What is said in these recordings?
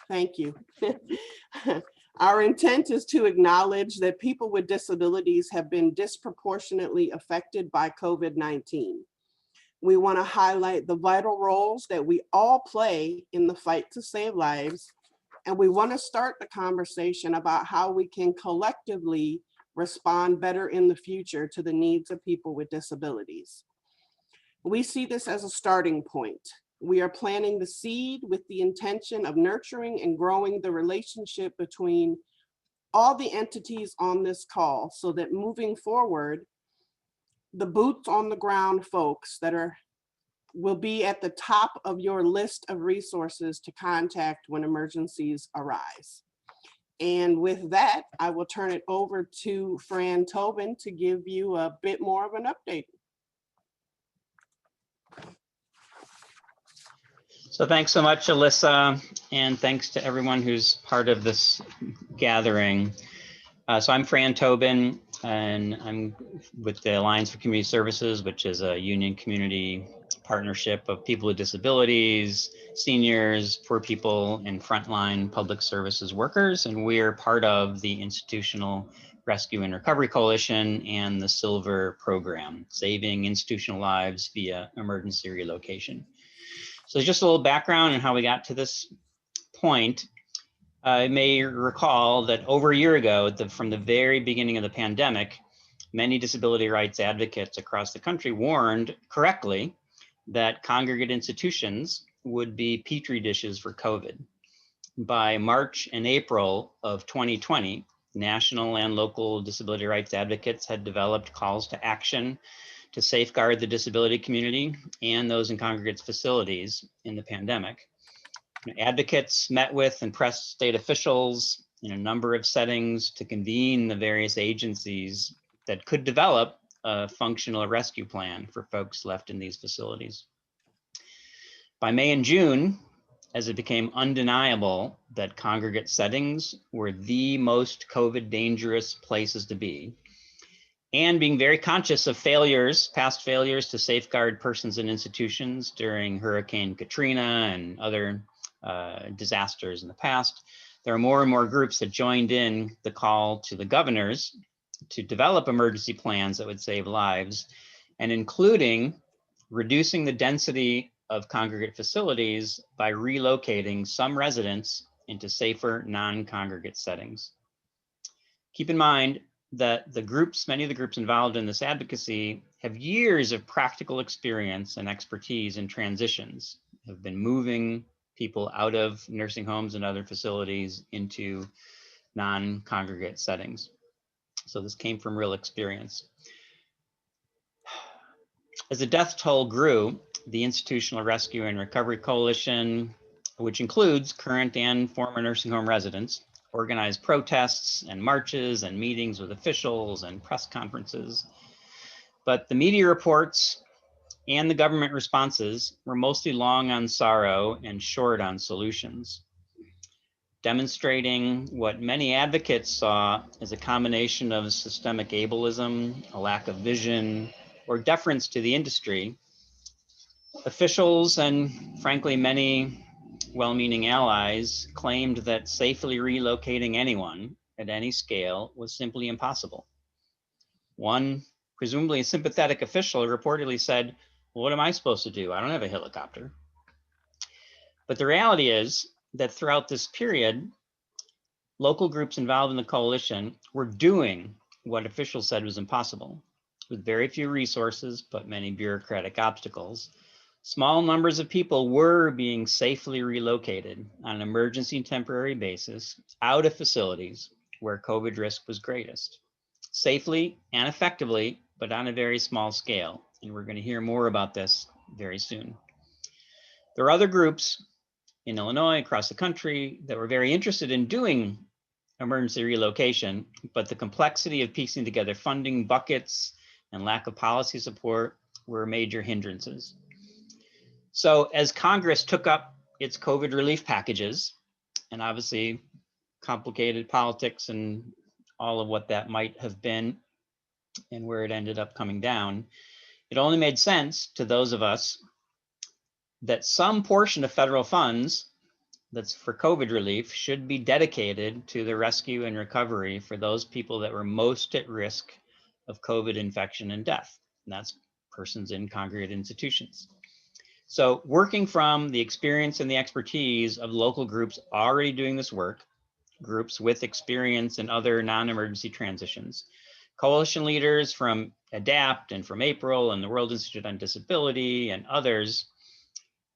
Thank you. Our intent is to acknowledge that people with disabilities have been disproportionately affected by COVID-19. We want to highlight the vital roles that we all play in the fight to save lives. And we want to start the conversation about how we can collectively respond better in the future to the needs of people with disabilities. We see this as a starting point. We are planting the seed with the intention of nurturing and growing the relationship between all the entities on this call so that moving forward, the boots on the ground folks that will be at the top of your list of resources to contact when emergencies arise. And with that, I will turn it over to Fran Tobin to give you a bit more of an update. So thanks so much, Alyssa, and thanks to everyone who's part of this gathering. So I'm Fran Tobin, and I'm with the Alliance for Community Services, which is a union community partnership of people with disabilities, seniors, poor people, and frontline public services workers. And we're part of the Institutional Rescue and Recovery Coalition and the Silver Program, Saving Institutional Lives via Emergency Relocation. So just a little background on how we got to this point. I may recall that over a year ago, from the very beginning of the pandemic, many disability rights advocates across the country warned correctly that congregate institutions would be petri dishes for COVID. By March and April of 2020, national and local disability rights advocates had developed calls to action to safeguard the disability community and those in congregate facilities in the pandemic. Advocates met with and pressed state officials in a number of settings to convene the various agencies that could develop a functional rescue plan for folks left in these facilities. By May and June, as it became undeniable that congregate settings were the most COVID dangerous places to be, and being very conscious of past failures to safeguard persons and institutions during Hurricane Katrina and other disasters in the past, there are more and more groups that joined in the call to the governors to develop emergency plans that would save lives, and including reducing the density of congregate facilities by relocating some residents into safer non-congregate settings. Keep in mind that many of the groups involved in this advocacy have years of practical experience and expertise in transitions, have been moving people out of nursing homes and other facilities into non-congregate settings. So this came from real experience. As the death toll grew, the Institutional Rescue and Recovery Coalition, which includes current and former nursing home residents, organized protests and marches and meetings with officials and press conferences. But the media reports and the government responses were mostly long on sorrow and short on solutions, demonstrating what many advocates saw as a combination of systemic ableism, a lack of vision, or deference to the industry. Officials and frankly, many well-meaning allies claimed that safely relocating anyone at any scale was simply impossible. One, presumably a sympathetic official, reportedly said, well, what am I supposed to do? I don't have a helicopter. But the reality is that throughout this period, local groups involved in the coalition were doing what officials said was impossible, with very few resources, but many bureaucratic obstacles. Small numbers of people were being safely relocated on an emergency and temporary basis out of facilities where COVID risk was greatest, safely and effectively, but on a very small scale. And we're going to hear more about this very soon. There are other groups in Illinois, across the country, that were very interested in doing emergency relocation, but the complexity of piecing together funding buckets and lack of policy support were major hindrances. So as Congress took up its COVID relief packages, and obviously complicated politics and all of what that might have been and where it ended up coming down, it only made sense to those of us that some portion of federal funds that's for COVID relief should be dedicated to the rescue and recovery for those people that were most at risk of COVID infection and death. And that's persons in congregate institutions. So working from the experience and the expertise of local groups already doing this work, groups with experience in other non-emergency transitions, coalition leaders from ADAPT and from April and the World Institute on Disability and others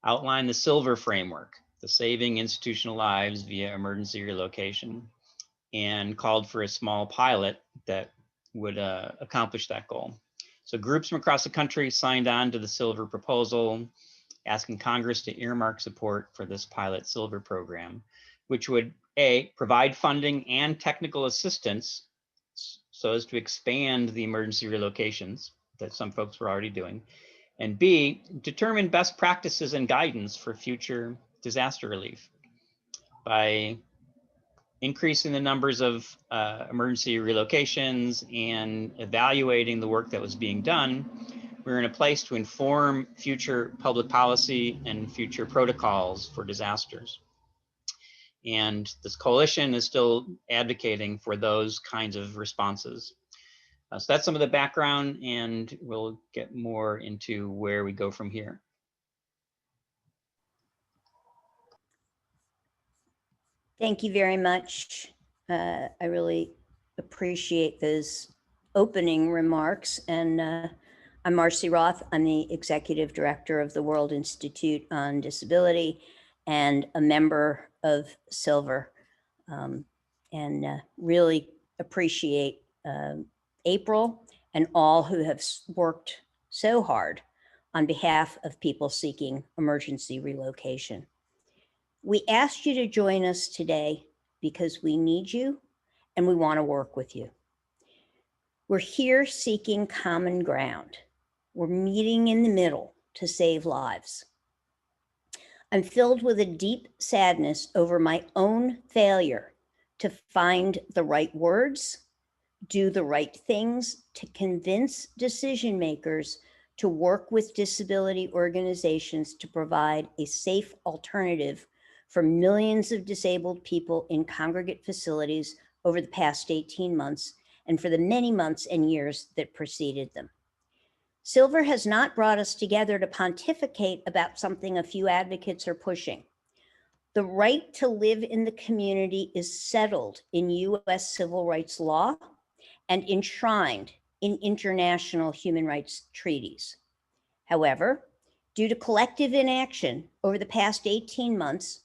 outline the SILVER framework, the Saving Institutional Lives via Emergency Relocation, and called for a small pilot that would accomplish that goal. So groups from across the country signed on to the SILVER proposal, asking Congress to earmark support for this pilot SILVER program, which would A, provide funding and technical assistance so as to expand the emergency relocations that some folks were already doing, and B, determine best practices and guidance for future disaster relief by increasing the numbers of emergency relocations and evaluating the work that was being done. We're in a place to inform future public policy and future protocols for disasters. And this coalition is still advocating for those kinds of responses. So that's some of the background, and we'll get more into where we go from here. Thank you very much. I really appreciate those opening remarks. And I'm Marcy Roth. I'm the Executive Director of the World Institute on Disability and a member of SILVER. And really appreciate April and all who have worked so hard on behalf of people seeking emergency relocation. We asked you to join us today because we need you and we want to work with you. We're here seeking common ground. We're meeting in the middle to save lives. I'm filled with a deep sadness over my own failure to find the right words, do the right things to convince decision makers to work with disability organizations to provide a safe alternative for millions of disabled people in congregate facilities over the past 18 months and for the many months and years that preceded them. SILVER has not brought us together to pontificate about something a few advocates are pushing. The right to live in the community is settled in US civil rights law and enshrined in international human rights treaties. However, due to collective inaction over the past 18 months,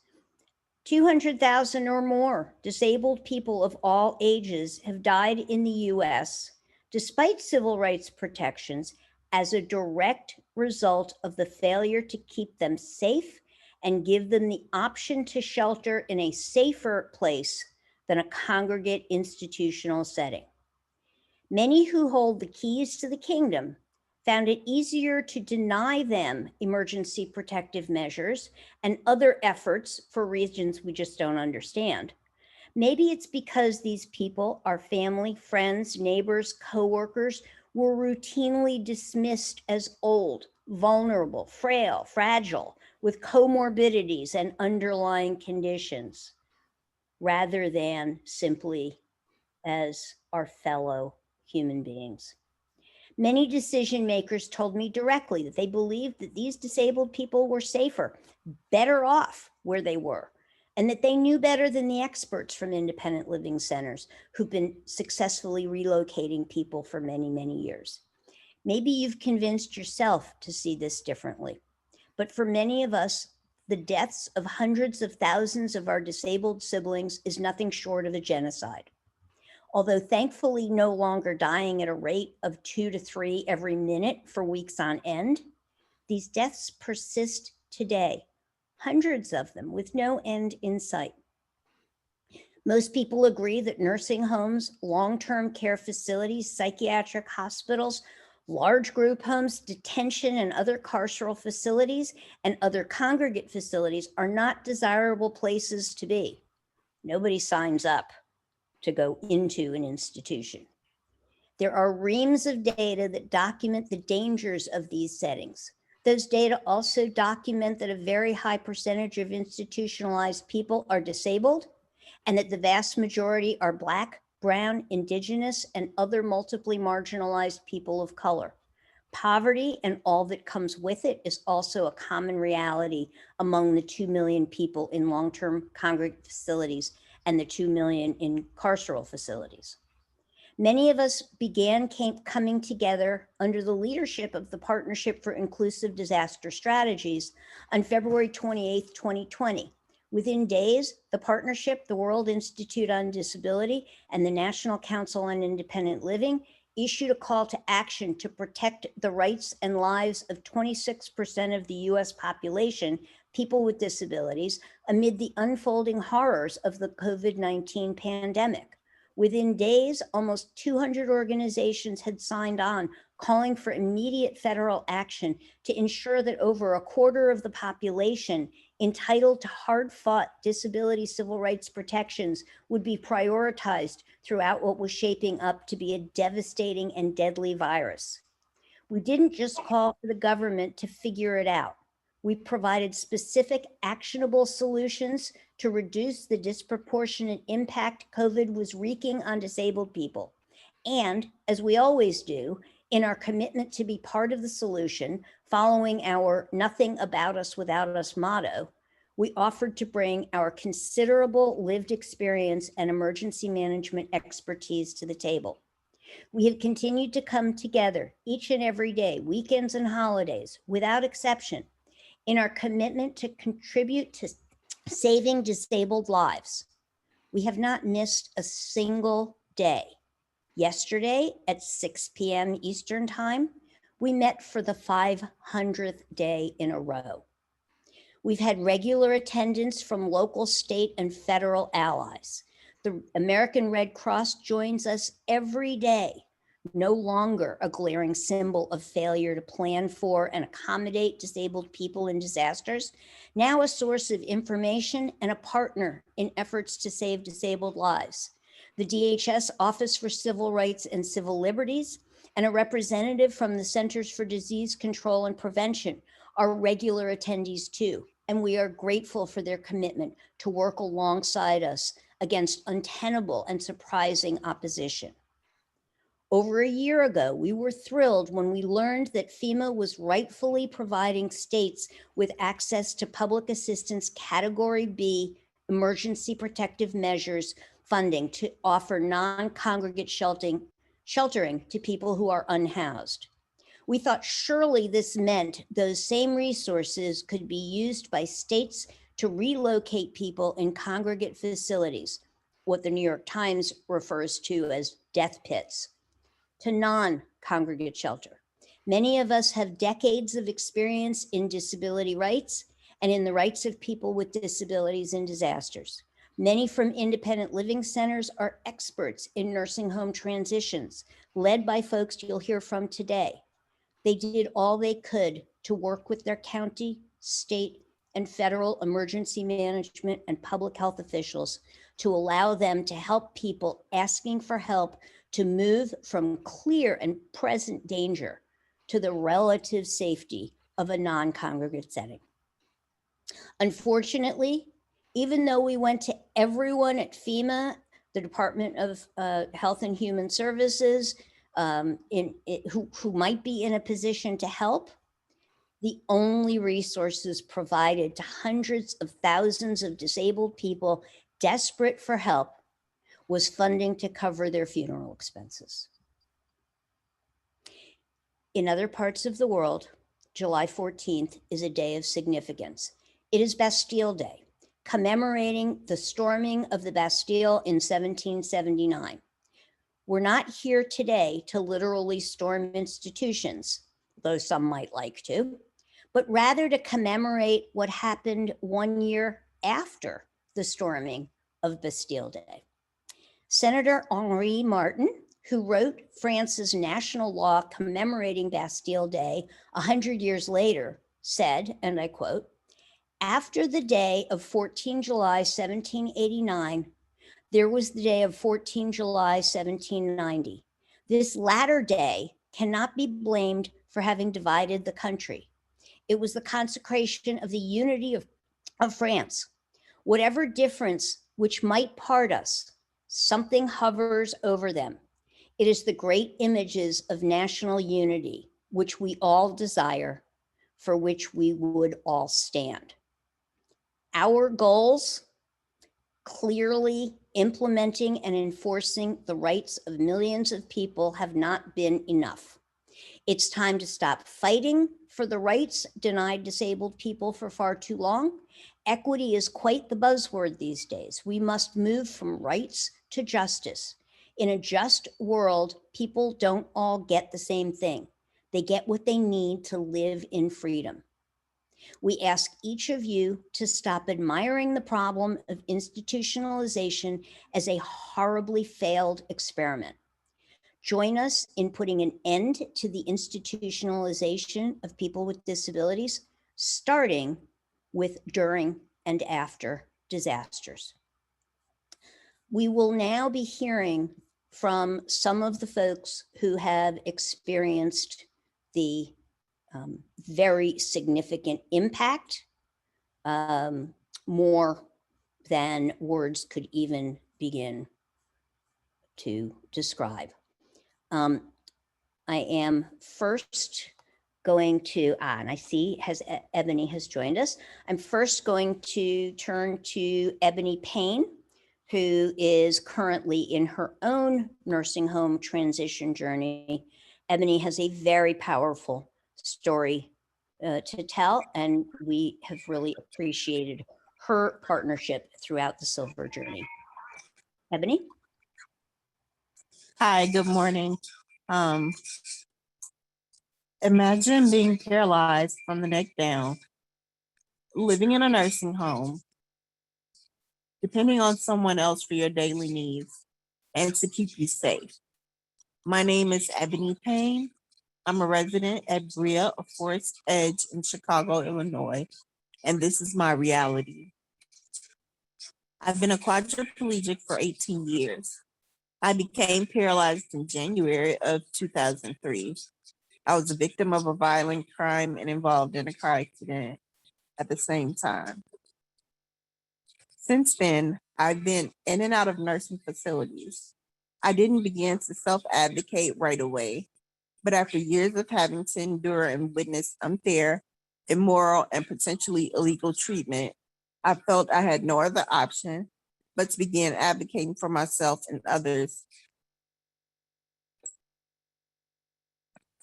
200,000 or more disabled people of all ages have died in the US, despite civil rights protections, as a direct result of the failure to keep them safe and give them the option to shelter in a safer place than a congregate institutional setting. Many who hold the keys to the kingdom found it easier to deny them emergency protective measures and other efforts for reasons we just don't understand. Maybe it's because these people, our family, friends, neighbors, coworkers, were routinely dismissed as old, vulnerable, frail, fragile, with comorbidities and underlying conditions, rather than simply as our fellow human beings. Many decision makers told me directly that they believed that these disabled people were safer, better off where they were, and that they knew better than the experts from independent living centers who've been successfully relocating people for many, many years. Maybe you've convinced yourself to see this differently, but for many of us, the deaths of hundreds of thousands of our disabled siblings is nothing short of a genocide. Although thankfully no longer dying at a rate of 2 to 3 every minute for weeks on end, these deaths persist today, hundreds of them with no end in sight. Most people agree that nursing homes, long-term care facilities, psychiatric hospitals, large group homes, detention and other carceral facilities, and other congregate facilities are not desirable places to be. Nobody signs up to go into an institution. There are reams of data that document the dangers of these settings, Those data also document that a very high percentage of institutionalized people are disabled, and that the vast majority are Black, Brown, Indigenous, and other multiply marginalized people of color. Poverty and all that comes with it is also a common reality among the 2 million people in long-term congregate facilities and the 2 million in carceral facilities. Many of us began coming together under the leadership of the Partnership for Inclusive Disaster Strategies on February 28, 2020. Within days, the partnership, the World Institute on Disability, and the National Council on Independent Living issued a call to action to protect the rights and lives of 26% of the US population, people with disabilities, amid the unfolding horrors of the COVID-19 pandemic. Within days, almost 200 organizations had signed on, calling for immediate federal action to ensure that over a quarter of the population entitled to hard-fought disability civil rights protections would be prioritized throughout what was shaping up to be a devastating and deadly virus. We didn't just call for the government to figure it out. We provided specific actionable solutions to reduce the disproportionate impact COVID was wreaking on disabled people. And as we always do, in our commitment to be part of the solution, following our "nothing about us without us" motto, we offered to bring our considerable lived experience and emergency management expertise to the table. We have continued to come together each and every day, weekends and holidays, without exception, in our commitment to contribute to saving disabled lives. We have not missed a single day. Yesterday at 6 p.m. Eastern Time, we met for the 500th day in a row. We've had regular attendance from local, state, and federal allies. The American Red Cross joins us every day, no longer a glaring symbol of failure to plan for and accommodate disabled people in disasters, now a source of information and a partner in efforts to save disabled lives. The DHS Office for Civil Rights and Civil Liberties and a representative from the Centers for Disease Control and Prevention are regular attendees too, and we are grateful for their commitment to work alongside us against untenable and surprising opposition. Over a year ago, we were thrilled when we learned that FEMA was rightfully providing states with access to public assistance Category B emergency protective measures funding to offer non-congregate sheltering to people who are unhoused. We thought surely this meant those same resources could be used by states to relocate people in congregate facilities, what the New York Times refers to as death pits, to non-congregate shelter. Many of us have decades of experience in disability rights and in the rights of people with disabilities in disasters. Many from independent living centers are experts in nursing home transitions, led by folks you'll hear from today. They did all they could to work with their county, state, and federal emergency management and public health officials to allow them to help people asking for help to move from clear and present danger to the relative safety of a non-congregate setting. Unfortunately, even though we went to everyone at FEMA, the Department of Health and Human Services, who might be in a position to help, the only resources provided to hundreds of thousands of disabled people desperate for help was funding to cover their funeral expenses. In other parts of the world, July 14th is a day of significance. It is Bastille Day, commemorating the storming of the Bastille in 1779. We're not here today to literally storm institutions, though some might like to, but rather to commemorate what happened 1 year after the storming of Bastille Day. Senator Henri Martin, who wrote France's national law commemorating Bastille Day 100 years later, said, and I quote, "After the day of 14 July 1789, there was the day of 14 July 1790. This latter day cannot be blamed for having divided the country. It was the consecration of the unity of France. Whatever difference which might part us, something hovers over them. It is the great images of national unity, which we all desire, for which we would all stand. Our goals, clearly implementing and enforcing the rights of millions of people, have not been enough. It's time to stop fighting for the rights denied disabled people for far too long. Equity is quite the buzzword these days. We must move from rights to justice. In a just world, people don't all get the same thing. They get what they need to live in freedom. We ask each of you to stop admiring the problem of institutionalization as a horribly failed experiment. Join us in putting an end to the institutionalization of people with disabilities, starting with during and after disasters. We will now be hearing from some of the folks who have experienced the very significant impact, more than words could even begin to describe. I am first going to, and I see Ebony has joined us. I'm first going to turn to Ebony Payne, who is currently in her own nursing home transition journey. Ebony has a very powerful story to tell, and we have really appreciated her partnership throughout the Silver journey. Ebony? Hi, good morning. Imagine being paralyzed from the neck down, living in a nursing home, depending on someone else for your daily needs and to keep you safe. My name is Ebony Payne. I'm a resident at Brea of Forest Edge in Chicago, Illinois, and this is my reality. I've been a quadriplegic for 18 years. I became paralyzed in January of 2003. I was a victim of a violent crime and involved in a car accident at the same time. Since then, I've been in and out of nursing facilities. I didn't begin to self-advocate right away, but after years of having to endure and witness unfair, immoral, and potentially illegal treatment, I felt I had no other option but to begin advocating for myself and others.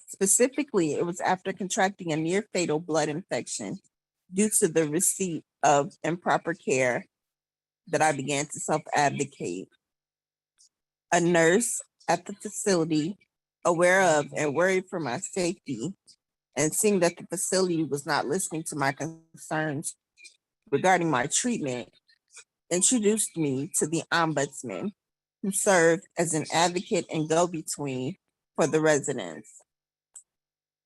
Specifically, it was after contracting a near fatal blood infection due to the receipt of improper care that I began to self-advocate. A nurse at the facility, aware of and worried for my safety, and seeing that the facility was not listening to my concerns regarding my treatment, introduced me to the ombudsman, who served as an advocate and go-between for the residents.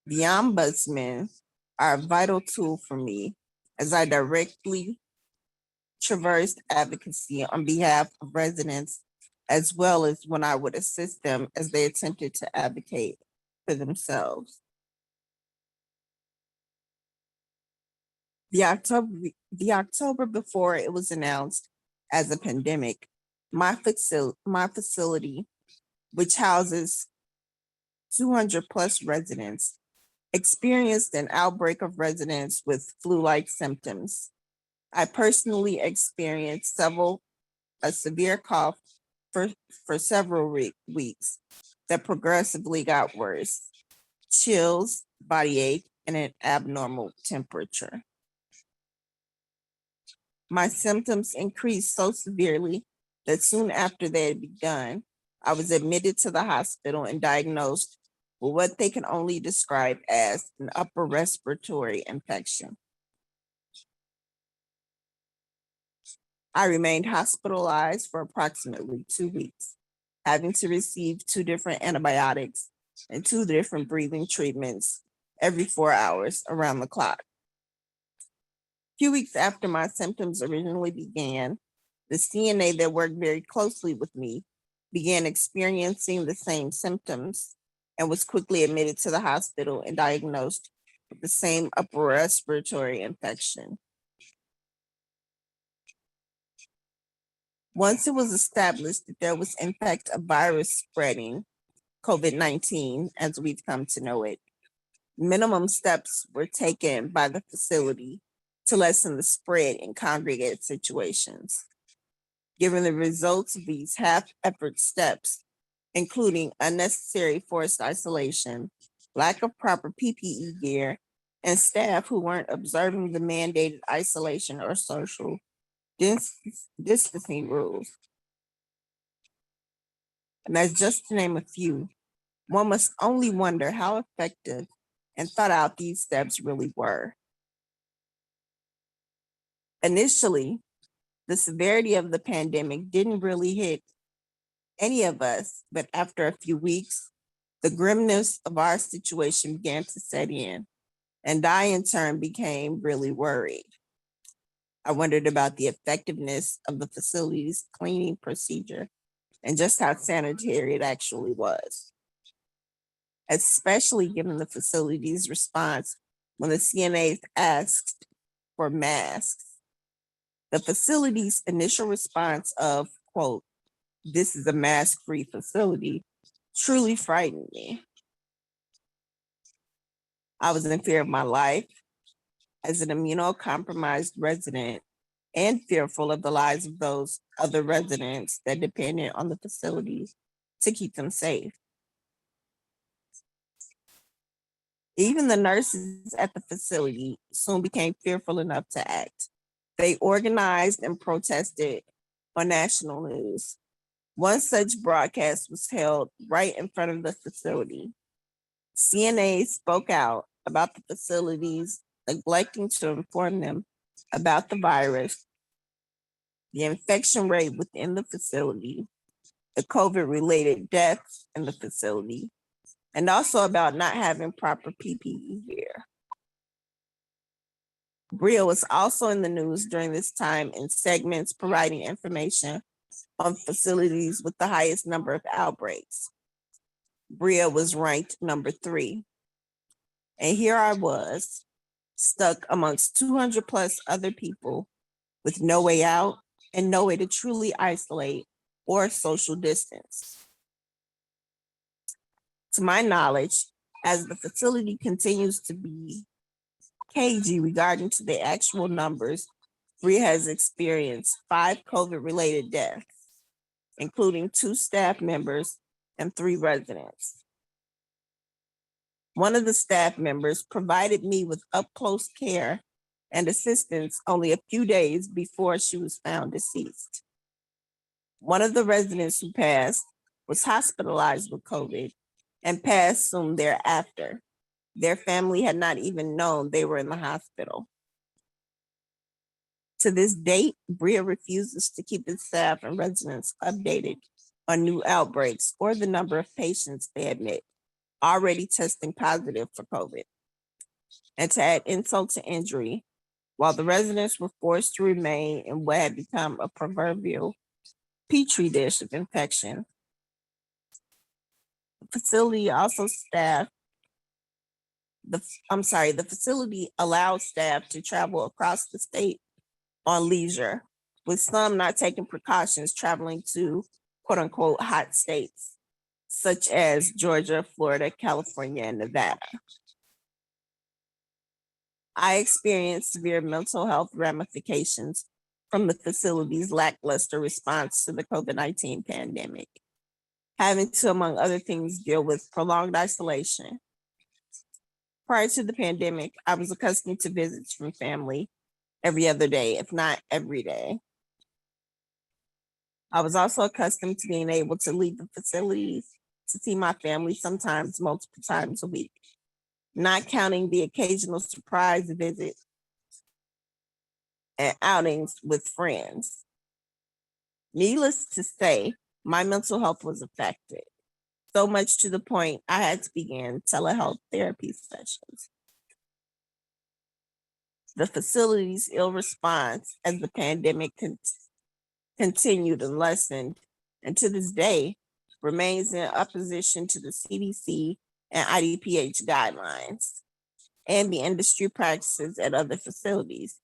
The ombudsmen are a vital tool for me as I directly traversed advocacy on behalf of residents, as well as when I would assist them as they attempted to advocate for themselves. The October before it was announced as a pandemic, my facility, which houses 200 plus residents, experienced an outbreak of residents with flu-like symptoms. I personally experienced a severe cough for several weeks that progressively got worse, chills, body ache, and an abnormal temperature. My symptoms increased so severely that soon after they had begun, I was admitted to the hospital and diagnosed with what they can only describe as an upper respiratory infection. I remained hospitalized for approximately 2 weeks, having to receive 2 different antibiotics and 2 different breathing treatments every 4 hours around the clock. A few weeks after my symptoms originally began, the CNA that worked very closely with me began experiencing the same symptoms and was quickly admitted to the hospital and diagnosed with the same upper respiratory infection. Once it was established that there was in fact a virus spreading, COVID-19, as we've come to know it, minimum steps were taken by the facility to lessen the spread in congregate situations. Given the results of these half-effort steps, including unnecessary forced isolation, lack of proper PPE gear, and staff who weren't observing the mandated isolation or social distancing rules. And that's just to name a few. One must only wonder how effective and thought out these steps really were. Initially, the severity of the pandemic didn't really hit any of us, but after a few weeks, the grimness of our situation began to set in, and I in turn became really worried. I wondered about the effectiveness of the facility's cleaning procedure and just how sanitary it actually was, especially given the facility's response when the CNAs asked for masks. The facility's initial response of, quote, "This is a mask-free facility," truly frightened me. I was in fear of my life as an immunocompromised resident and fearful of the lives of those other residents that depended on the facilities to keep them safe. Even the nurses at the facility soon became fearful enough to act. They organized and protested on national news. One such broadcast was held right in front of the facility. CNA spoke out about the facilities neglecting to inform them about the virus, the infection rate within the facility, the COVID-related deaths in the facility, and also about not having proper PPE gear. Bria was also in the news during this time in segments providing information on facilities with the highest number of outbreaks. Bria was ranked number 3. And here I was, stuck amongst 200 plus other people with no way out and no way to truly isolate or social distance. To my knowledge, as the facility continues to be cagey regarding to the actual numbers, Bria has experienced 5 COVID-related deaths, including 2 staff members and 3 residents. One of the staff members provided me with up-close care and assistance only a few days before she was found deceased. One of the residents who passed was hospitalized with COVID and passed soon thereafter. Their family had not even known they were in the hospital. To this date, Bria refuses to keep its staff and residents updated on new outbreaks or the number of patients they admit already testing positive for COVID. And to add insult to injury, while the residents were forced to remain in what had become a proverbial petri dish of infection, the facility allowed staff to travel across the state on leisure, with some not taking precautions traveling to quote unquote hot states, such as Georgia, Florida, California, and Nevada. I experienced severe mental health ramifications from the facility's lackluster response to the COVID-19 pandemic, having to, among other things, deal with prolonged isolation. Prior to the pandemic, I was accustomed to visits from family every other day, if not every day. I was also accustomed to being able to leave the facilities to see my family sometimes multiple times a week, not counting the occasional surprise visit and outings with friends. Needless to say, my mental health was affected, so much to the point I had to begin telehealth therapy sessions. The facility's ill response as the pandemic continued and lessened, and to this day remains in opposition to the CDC and IDPH guidelines. and the industry practices at other facilities.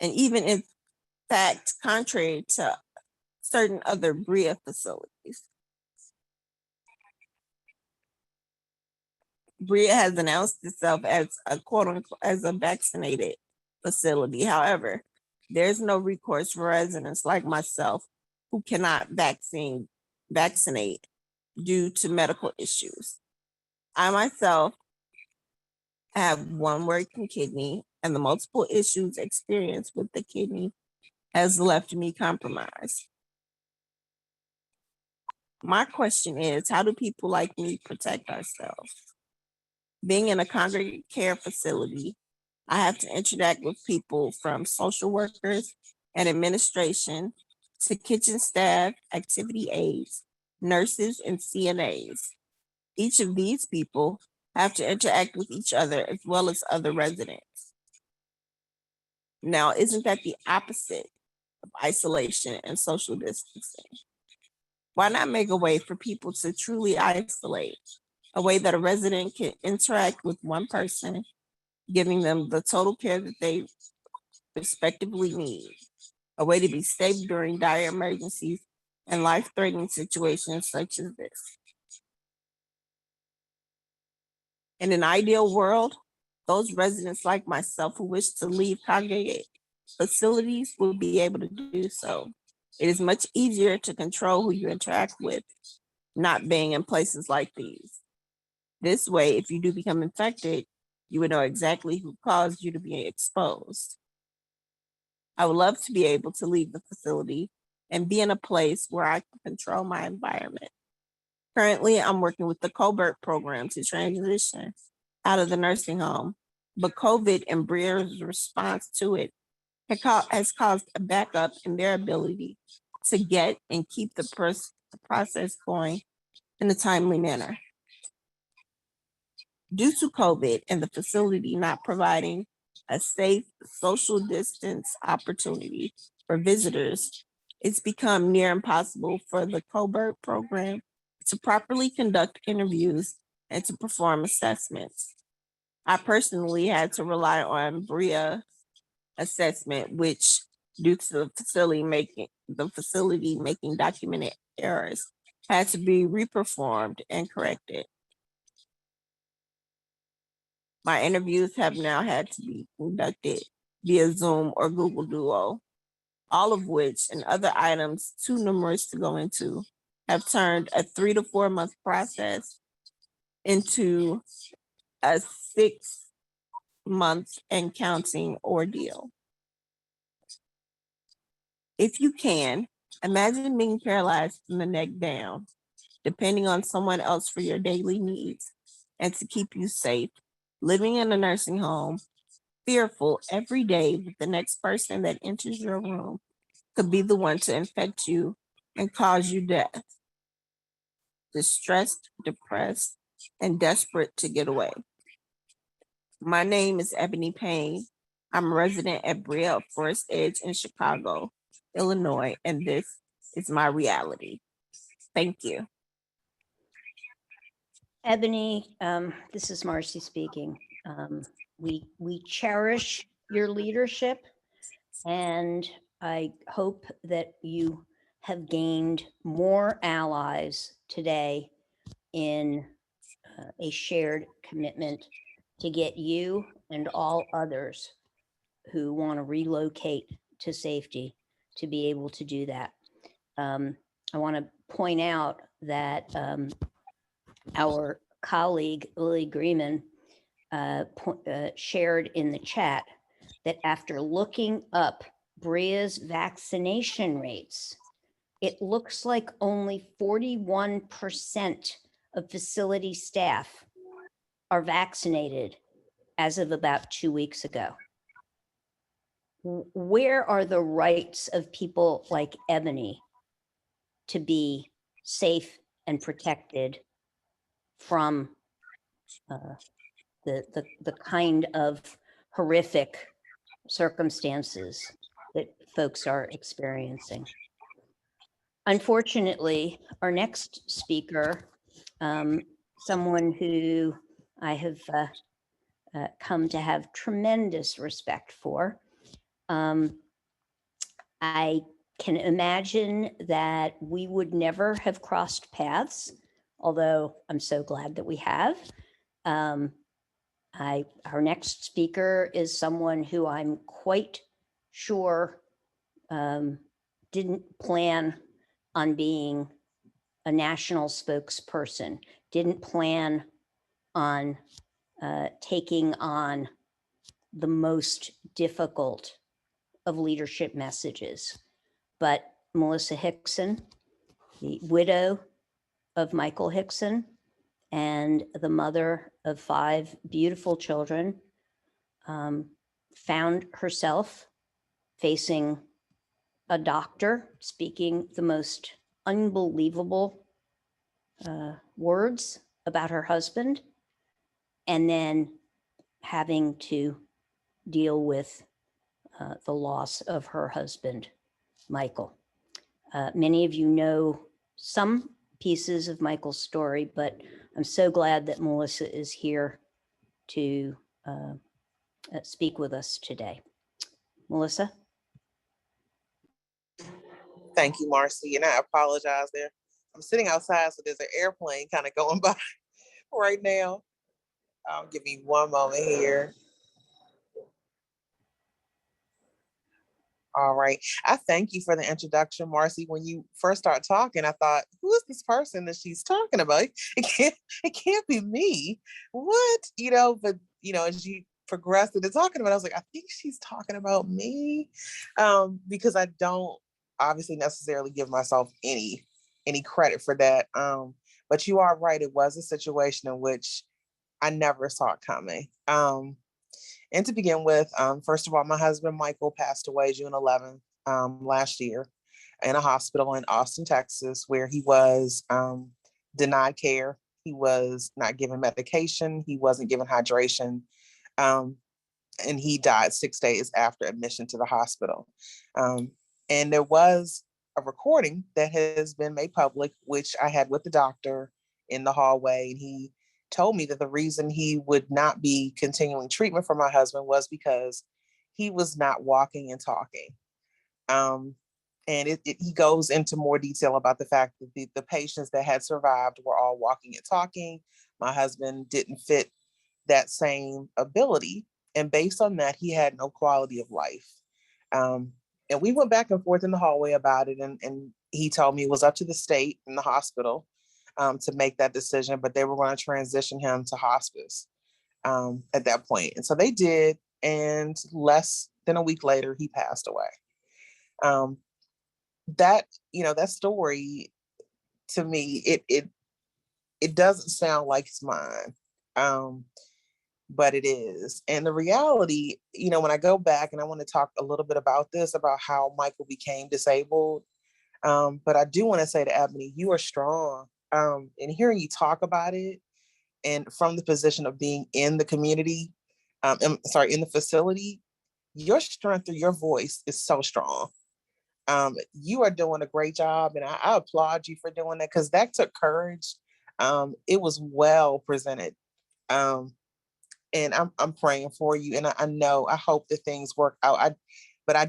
And even in fact, contrary to certain other BREA facilities. BREA has announced itself as a quote unquote as a vaccinated facility. However, there's no recourse for residents like myself who cannot vaccinate due to medical issues. I myself have one working kidney, and the multiple issues experienced with the kidney has left me compromised. My question is, how do people like me protect ourselves? Being in a congregate care facility, I have to interact with people from social workers and administration to kitchen staff, activity aides, nurses, and CNAs. Each of these people have to interact with each other as well as other residents. Now, isn't that the opposite of isolation and social distancing? Why not make a way for people to truly isolate? A way that a resident can interact with one person, giving them the total care that they respectively need. A way to be safe during dire emergencies and life-threatening situations such as this. In an ideal world, those residents like myself who wish to leave congregate facilities will be able to do so. It is much easier to control who you interact with, not being in places like these. This way, if you do become infected, you would know exactly who caused you to be exposed. I would love to be able to leave the facility and be in a place where I can control my environment. Currently, I'm working with the covert program to transition out of the nursing home, but COVID and BREA's response to it has caused a backup in their ability to get and keep the process going in a timely manner. Due to COVID and the facility not providing a safe social distance opportunity for visitors, it's become near impossible for the covert program to properly conduct interviews and to perform assessments. I personally had to rely on BREA assessment, which due to the facility making documented errors, had to be reperformed and corrected. My interviews have now had to be conducted via Zoom or Google Duo, all of which and other items too numerous to go into have turned a 3 to 4 month process into a 6 month and counting ordeal. If you can, imagine being paralyzed from the neck down, depending on someone else for your daily needs and to keep you safe, living in a nursing home, fearful every day that the next person that enters your room could be the one to infect you and cause you death. Distressed, depressed, and desperate to get away. My name is Ebony Payne. I'm a resident at BREA Forest Edge in Chicago, Illinois, and this is my reality. Thank you. Ebony, this is Marcy speaking. We cherish your leadership, and I hope that you have gained more allies today in a shared commitment to get you and all others who want to relocate to safety to be able to do that. I want to point out that our colleague Lily Greenman shared in the chat that after looking up BREA's vaccination rates, it looks like only 41% of facility staff are vaccinated as of about 2 weeks ago. Where are the rights of people like Ebony to be safe and protected from the kind of horrific circumstances that folks are experiencing? Unfortunately, our next speaker, someone who I have come to have tremendous respect for. I can imagine that we would never have crossed paths, although I'm so glad that we have. Our next speaker is someone who I'm quite sure didn't plan on being a national spokesperson, didn't plan on taking on the most difficult of leadership messages. But Melissa Hickson, the widow of Michael Hickson and the mother of 5 beautiful children, found herself facing a doctor speaking the most unbelievable words about her husband, and then having to deal with the loss of her husband, Michael. Many of you know some pieces of Michael's story, but I'm so glad that Melissa is here to speak with us today. Melissa? Thank you, Marcy. And I apologize there. I'm sitting outside, so there's an airplane kind of going by right now. Give me one moment here. All right. I thank you for the introduction, Marcy. When you first start talking, I thought, who is this person that she's talking about? It can't be me. What? But as you progressed into talking about it, I was like, I think she's talking about me. Because I don't obviously necessarily give myself any credit for that. But you are right. It was a situation in which I never saw it coming. And to begin with, first of all, my husband, Michael, passed away June 11th last year in a hospital in Austin, Texas, where he was denied care. He was not given medication. He wasn't given hydration. And he died 6 days after admission to the hospital. And there was a recording that has been made public, which I had with the doctor in the hallway. And he told me that the reason he would not be continuing treatment for my husband was because he was not walking and talking. And he goes into more detail about the fact that the patients that had survived were all walking and talking. My husband didn't fit that same ability. And based on that, he had no quality of life. And we went back and forth in the hallway about it. And he told me it was up to the state and the hospital to make that decision, but they were going to transition him to hospice at that point. And so they did. And less than a week later, he passed away. That story to me, it doesn't sound like it's mine. But it is. And the reality, when I go back, and I want to talk a little bit about this, about how Michael became disabled. But I do want to say to Ebony, you are strong. And hearing you talk about it, and from the position of being in the community, in the facility, your strength through your voice is so strong. You are doing a great job, and I applaud you for doing that, because that took courage. It was well presented. And I'm praying for you, and I hope that things work out. I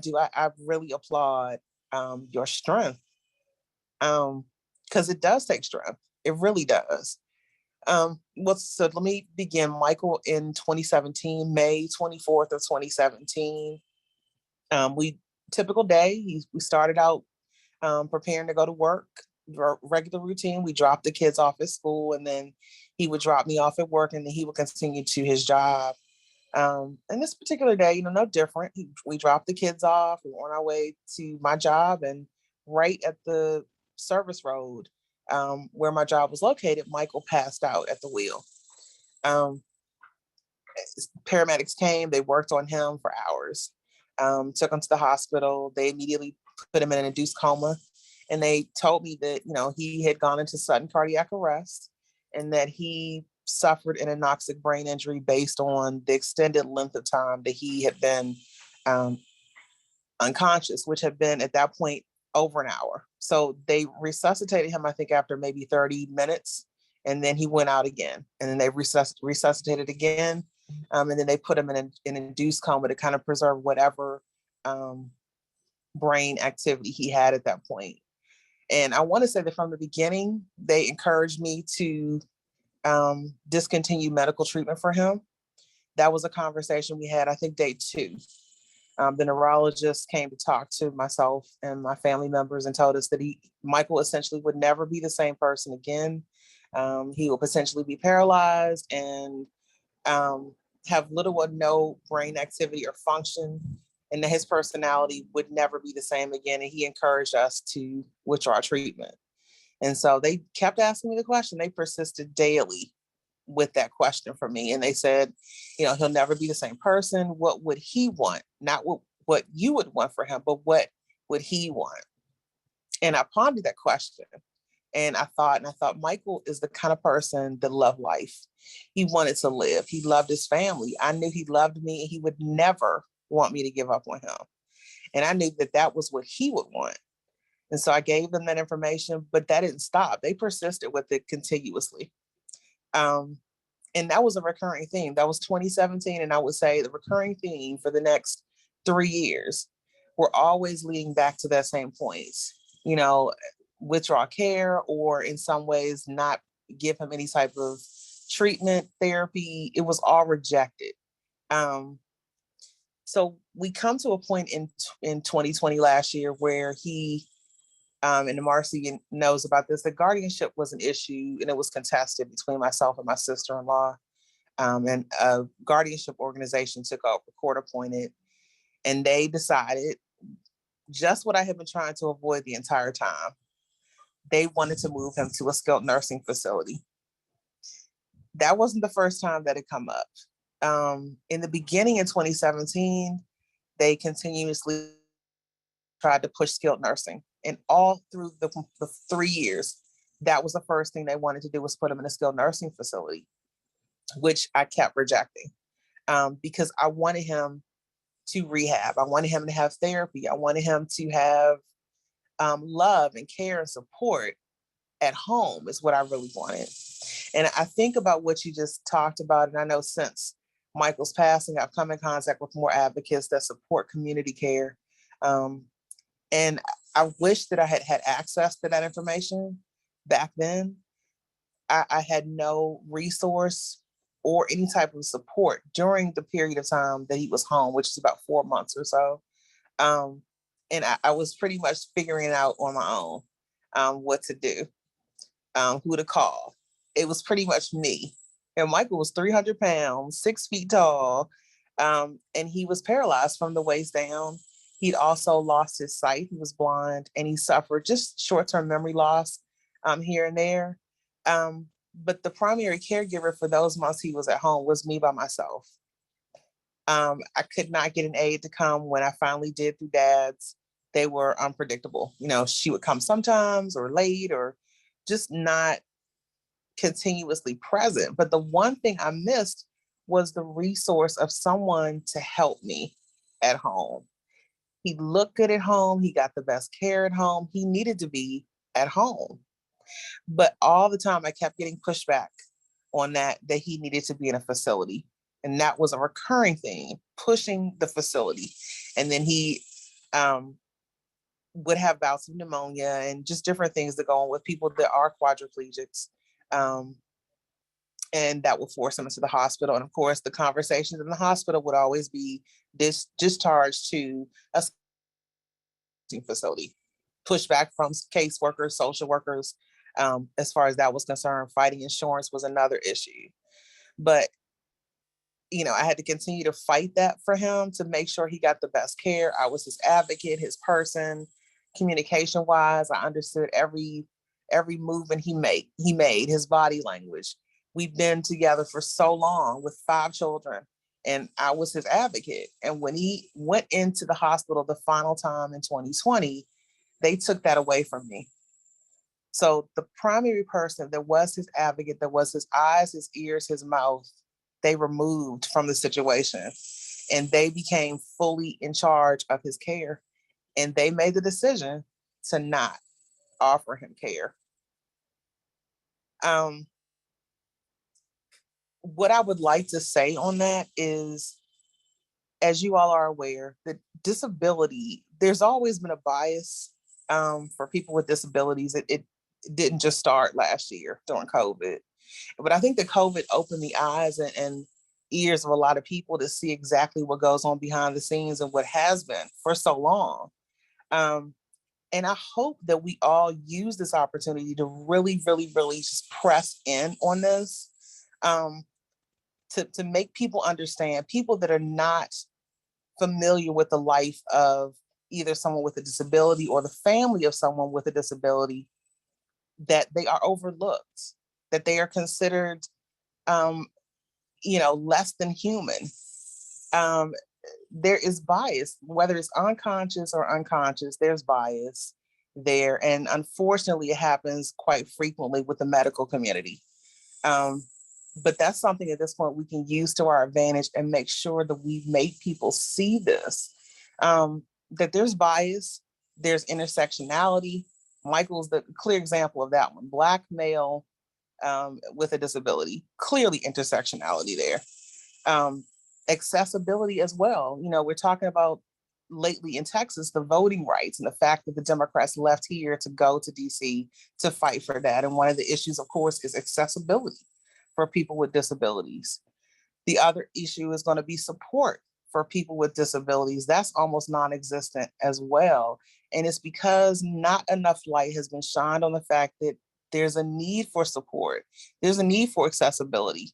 really applaud your strength, because it does take strength. It really does. So let me begin. Michael, in 2017, May 24th of 2017, typical day. We started out preparing to go to work, regular routine. We dropped the kids off at school, and then he would drop me off at work, and then he would continue to his job. And this particular day, no different. We dropped the kids off. We were on our way to my job, and right at the service road where my job was located, Michael passed out at the wheel. Paramedics came. They worked on him for hours. Took him to the hospital. They immediately put him in an induced coma. And they told me that, he had gone into sudden cardiac arrest, and that he suffered an anoxic brain injury based on the extended length of time that he had been unconscious, which had been at that point over an hour. So they resuscitated him, I think, after maybe 30 minutes, and then he went out again. And then they resuscitated again. And then they put him in an induced coma to kind of preserve whatever brain activity he had at that point. And I want to say that from the beginning, they encouraged me to discontinue medical treatment for him. That was a conversation we had, I think, day 2. The neurologist came to talk to myself and my family members and told us that Michael essentially would never be the same person again. He will potentially be paralyzed and have little or no brain activity or function, and that his personality would never be the same again. And he encouraged us to withdraw treatment. And so they kept asking me the question. They persisted daily with that question for me. And they said, he'll never be the same person. What would he want? Not what you would want for him, but what would he want? And I pondered that question. And I thought, Michael is the kind of person that loved life. He wanted to live. He loved his family. I knew he loved me and he would never want me to give up on him. And I knew that that was what he would want. And so I gave them that information, but that didn't stop. They persisted with it continuously. And that was a recurring theme. That was 2017. And I would say the recurring theme for the next 3 years, we're always leading back to that same point, withdraw care, or in some ways not give him any type of treatment, therapy. It was all rejected. So we come to a point in 2020 last year where he, and Marcy knows about this, the guardianship was an issue and it was contested between myself and my sister-in-law. And a guardianship organization took over, court appointed, and they decided just what I had been trying to avoid the entire time. They wanted to move him to a skilled nursing facility. That wasn't the first time that it come up. In the beginning in 2017, they continuously tried to push skilled nursing. And all through the 3 years, that was the first thing they wanted to do, was put him in a skilled nursing facility, which I kept rejecting because I wanted him to rehab. I wanted him to have therapy. I wanted him to have love and care and support at home is what I really wanted. And I think about what you just talked about. And I know since Michael's passing, I've come in contact with more advocates that support community care. And I wish that I had had access to that information back then. I had no resource or any type of support during the period of time that he was home, which is about 4 months or so. And I was pretty much figuring it out on my own, what to do, who to call. It was pretty much me. And Michael was 300 pounds, 6 feet tall, and he was paralyzed from the waist down. He'd also lost his sight. He was blind, and he suffered just short-term memory loss here and there. But the primary caregiver for those months he was at home was me by myself. I could not get an aide to come when I finally did through dads. They were unpredictable. She would come sometimes or late or just not continuously present. But the one thing I missed was the resource of someone to help me at home. He looked good at home. He got the best care at home. He needed to be at home. But all the time I kept getting pushback on that he needed to be in a facility. And that was a recurring thing, pushing the facility. And then he would have bouts of pneumonia and just different things that go on with people that are quadriplegics. And that would force them into the hospital. And of course, the conversations in the hospital would always be discharged to a facility, pushback from caseworkers, social workers. As far as that was concerned, fighting insurance was another issue. But, I had to continue to fight that for him to make sure he got the best care. I was his advocate, his person, communication wise. I understood every movement he made, his body language. We've been together for so long with 5 children, and I was his advocate. And when he went into the hospital the final time in 2020, they took that away from me. So the primary person that was his advocate, that was his eyes, his ears, his mouth, they removed from the situation, and they became fully in charge of his care. And they made the decision to not offer him care. what I would like to say on that is, as you all are aware, that disability, there's always been a bias for people with disabilities. It didn't just start last year during COVID, but I think that COVID opened the eyes and ears of a lot of people to see exactly what goes on behind the scenes and what has been for so long. And I hope that we all use this opportunity to really, really, really just press in on this, to make people understand, people that are not familiar with the life of either someone with a disability or the family of someone with a disability, that they are overlooked, that they are considered, less than human. There is bias, whether it's unconscious or unconscious, there's bias there. And unfortunately, it happens quite frequently with the medical community. But that's something at this point we can use to our advantage and make sure that we make people see this, that there's bias, there's intersectionality. Michael's the clear example of that one. Black male with a disability, clearly intersectionality there. Accessibility as well. We're talking about lately in Texas, the voting rights and the fact that the Democrats left here to go to DC to fight for that. And one of the issues, of course, is accessibility for people with disabilities. The other issue is going to be support for people with disabilities. That's almost non-existent as well. And it's because not enough light has been shined on the fact that there's a need for support. There's a need for accessibility.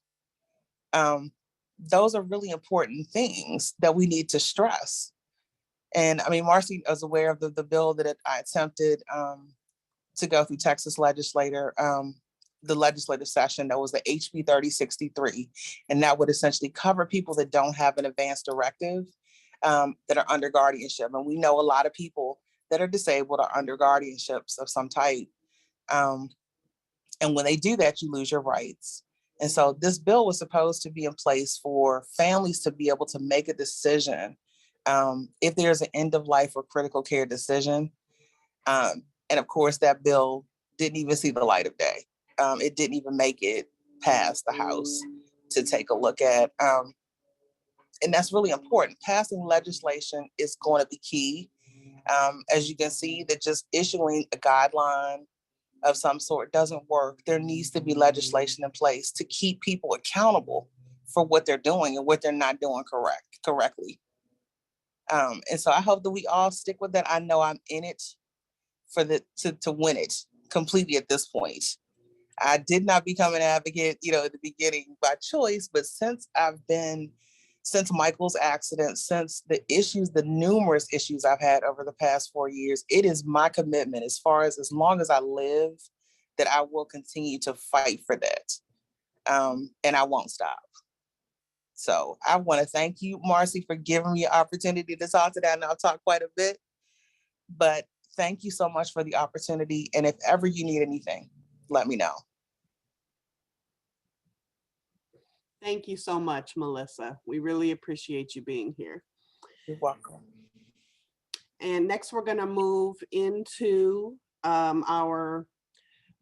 Those are really important things that we need to stress. And I mean, Marcy is aware of the bill that I attempted to go through Texas legislature, the legislative session. That was the HB 3063. And that would essentially cover people that don't have an advance directive, that are under guardianship. And we know a lot of people that are disabled are under guardianships of some type. And when they do that, you lose your rights. And so this bill was supposed to be in place for families to be able to make a decision if there's an end of life or critical care decision. And of course, that bill didn't even see the light of day. It didn't even make it past the House to take a look at. And that's really important. Passing legislation is going to be key. As you can see, that just issuing a guideline of some sort doesn't work. There needs to be legislation in place to keep people accountable for what they're doing and what they're not doing correctly. And so I hope that we all stick with that. I know I'm in it to win it completely at this point. I did not become an advocate, at the beginning by choice, but since Michael's accident, since the numerous issues I've had over the past 4 years, it is my commitment as long as I live, that I will continue to fight for that. And I won't stop. So I want to thank you, Marcy, for giving me an opportunity to talk today. I know I've talked quite a bit, but thank you so much for the opportunity. And if ever you need anything, let me know. Thank you so much, Melissa. We really appreciate you being here. You're welcome. And next, we're going to move into our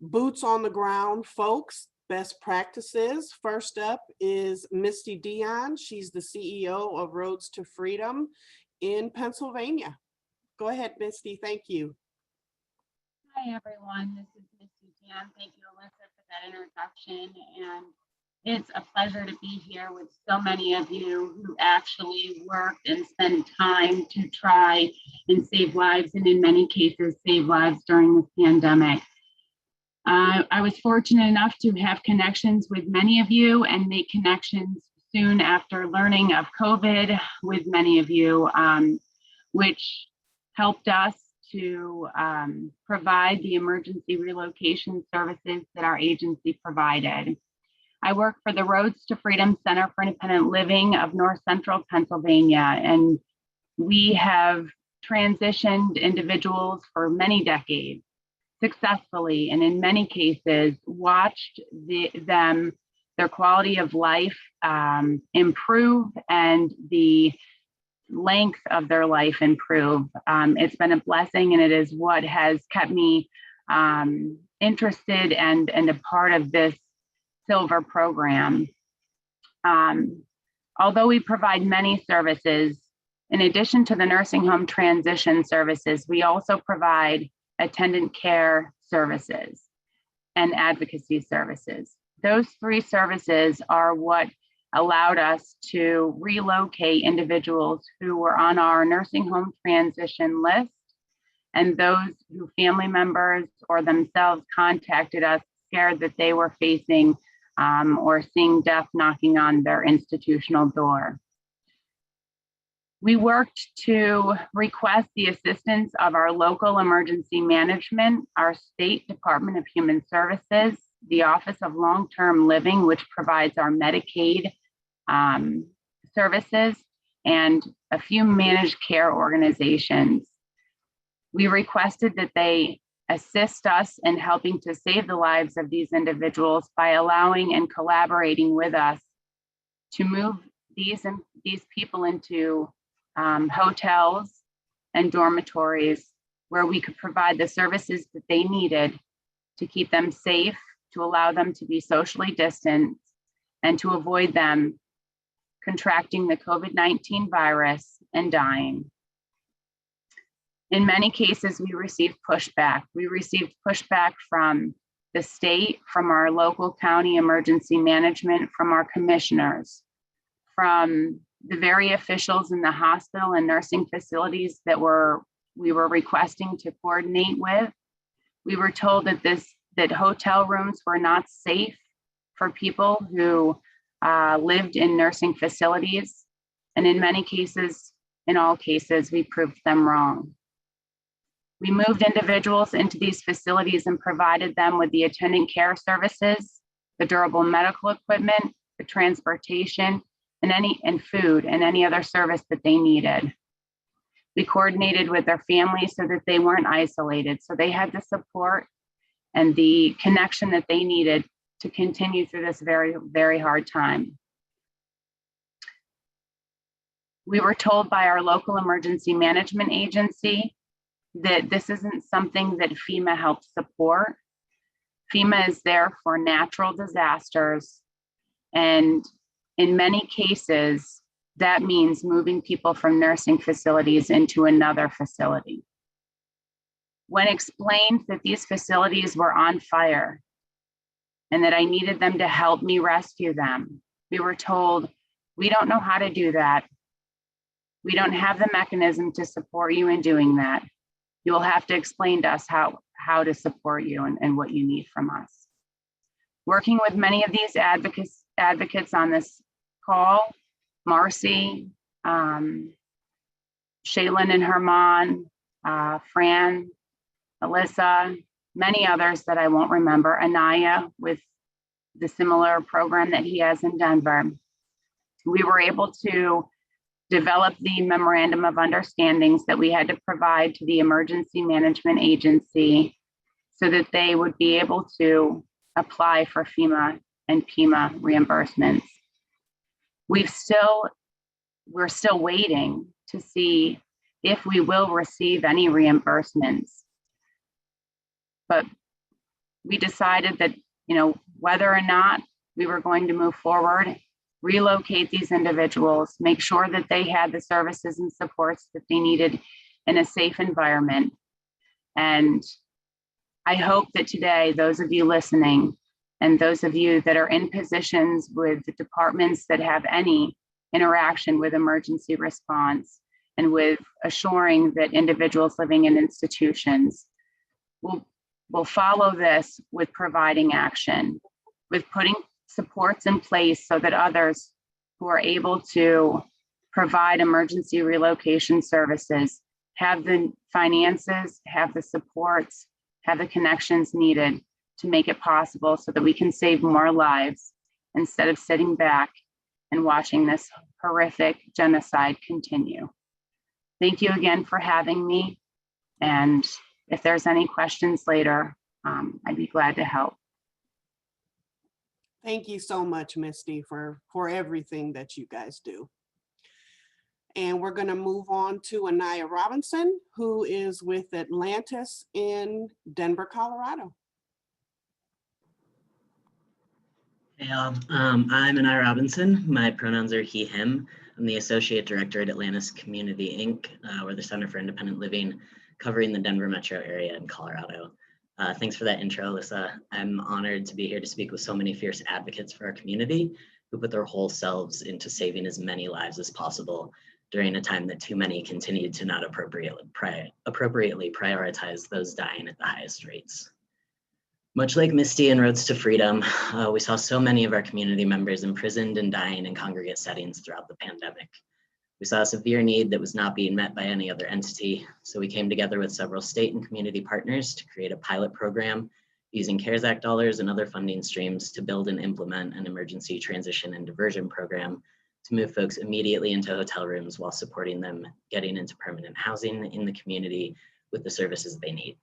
boots on the ground folks, best practices. First up is Misty Dion. She's the CEO of Roads to Freedom in Pennsylvania. Go ahead, Misty. Thank you. Hi, everyone. This is Misty Dion. Thank you, Alyssa, for that introduction. And it's a pleasure to be here with so many of you who actually worked and spent time to try and save lives, and in many cases, save lives during this pandemic. I was fortunate enough to have connections with many of you and make connections soon after learning of COVID with many of you, which helped us to provide the emergency relocation services that our agency provided. I work for the Roads to Freedom Center for Independent Living of North Central Pennsylvania, and we have transitioned individuals for many decades successfully, and in many cases watched their quality of life improve and the length of their life improve. It's been a blessing, and it is what has kept me interested and a part of this Silver program. Although we provide many services, in addition to the nursing home transition services, we also provide attendant care services and advocacy services. Those three services are what allowed us to relocate individuals who were on our nursing home transition list, and those who family members or themselves contacted us scared that they were facing or seeing death knocking on their institutional door. We worked to request the assistance of our local emergency management, our state Department of Human Services, the Office of Long-Term Living, which provides our Medicaid services, and a few managed care organizations. We requested that they assist us in helping to save the lives of these individuals by allowing and collaborating with us to move these people into hotels and dormitories where we could provide the services that they needed to keep them safe, to allow them to be socially distant, and to avoid them contracting the COVID-19 virus and dying. In many cases, we received pushback. We received pushback from the state, from our local county emergency management, from our commissioners, from the very officials in the hospital and nursing facilities that we were requesting to coordinate with. We were told that hotel rooms were not safe for people who lived in nursing facilities. And in many cases, in all cases, we proved them wrong. We moved individuals into these facilities and provided them with the attendant care services, the durable medical equipment, the transportation, and food and any other service that they needed. We coordinated with their families so that they weren't isolated, so they had the support and the connection that they needed to continue through this very, very hard time. We were told by our local emergency management agency that this isn't something that FEMA helps support. FEMA is there for natural disasters, and in many cases, that means moving people from nursing facilities into another facility. When explained that these facilities were on fire and that I needed them to help me rescue them, we were told, we don't know how to do that. We don't have the mechanism to support you in doing that. You will have to explain to us how to support you and what you need from us. Working with many of these advocates on this call, Marcy, Shaylin and Herman, Fran, Alyssa, many others that I won't remember, Anaya with the similar program that he has in Denver. We were able to develop the memorandum of understandings that we had to provide to the emergency management agency so that they would be able to apply for FEMA and PEMA reimbursements. We're still waiting to see if we will receive any reimbursements. But we decided that, whether or not we were going to move forward, relocate these individuals, make sure that they had the services and supports that they needed in a safe environment. And I hope that today, those of you listening and those of you that are in positions with the departments that have any interaction with emergency response and with assuring that individuals living in institutions will follow this with providing action, with putting supports in place so that others who are able to provide emergency relocation services have the finances, have the supports, have the connections needed to make it possible so that we can save more lives instead of sitting back and watching this horrific genocide continue. Thank you again for having me. And if there's any questions later, I'd be glad to help. Thank you so much, Misty, for everything that you guys do. And we're going to move on to Anaya Robinson, who is with Atlantis in Denver, Colorado. Hey all, I'm Anai Robinson. My pronouns are he, him. I'm the Associate Director at Atlantis Community, Inc. We're the Center for Independent Living, covering the Denver metro area in Colorado. Thanks for that intro, Alyssa. I'm honored to be here to speak with so many fierce advocates for our community who put their whole selves into saving as many lives as possible during a time that too many continued to not appropriately prioritize those dying at the highest rates. Much like Misty in Roads to Freedom, we saw so many of our community members imprisoned and dying in congregate settings throughout the pandemic. We saw a severe need that was not being met by any other entity, so we came together with several state and community partners to create a pilot program using CARES Act dollars and other funding streams to build and implement an emergency transition and diversion program to move folks immediately into hotel rooms while supporting them getting into permanent housing in the community with the services they need.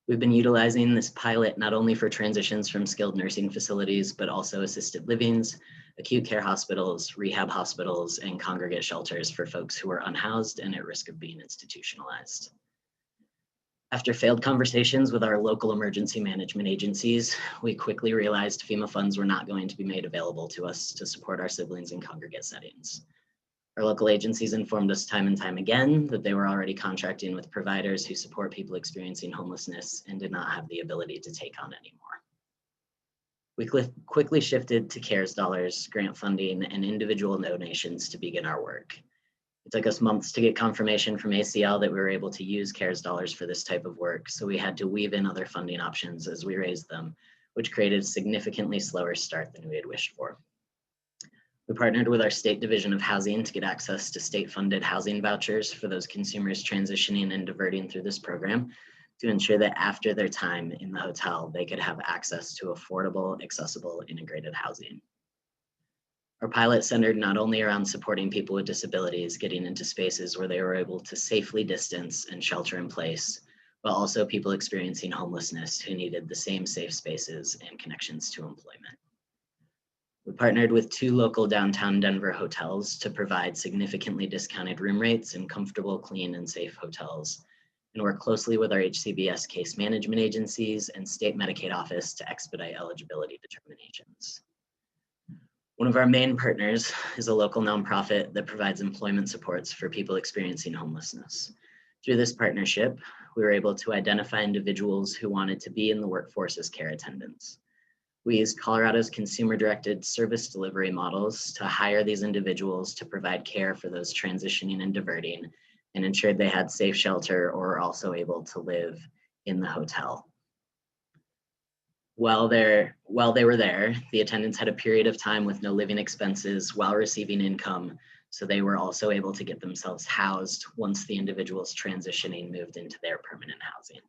We've been utilizing this pilot not only for transitions from skilled nursing facilities, but also assisted livings, acute care hospitals, rehab hospitals, and congregate shelters for folks who are unhoused and at risk of being institutionalized. After failed conversations with our local emergency management agencies, we quickly realized FEMA funds were not going to be made available to us to support our siblings in congregate settings. Our local agencies informed us time and time again that they were already contracting with providers who support people experiencing homelessness and did not have the ability to take on anymore. We quickly shifted to CARES dollars, grant funding, and individual donations to begin our work. It took us months to get confirmation from ACL that we were able to use CARES dollars for this type of work, so we had to weave in other funding options as we raised them, which created a significantly slower start than we had wished for. We partnered with our state division of housing to get access to state-funded housing vouchers for those consumers transitioning and diverting through this program to ensure that after their time in the hotel, they could have access to affordable, accessible, integrated housing. Our pilot centered not only around supporting people with disabilities getting into spaces where they were able to safely distance and shelter in place, but also people experiencing homelessness who needed the same safe spaces and connections to employment. We partnered with 2 local downtown Denver hotels to provide significantly discounted room rates in comfortable, clean, and safe hotels, and work closely with our HCBS case management agencies and state Medicaid office to expedite eligibility determinations. One of our main partners is a local nonprofit that provides employment supports for people experiencing homelessness. Through this partnership, we were able to identify individuals who wanted to be in the workforce as care attendants. We used Colorado's consumer-directed service delivery models to hire these individuals to provide care for those transitioning and diverting, and ensured they had safe shelter or were also able to live in the hotel. While they were there, the attendants had a period of time with no living expenses while receiving income, so they were also able to get themselves housed once the individuals transitioning moved into their permanent housing.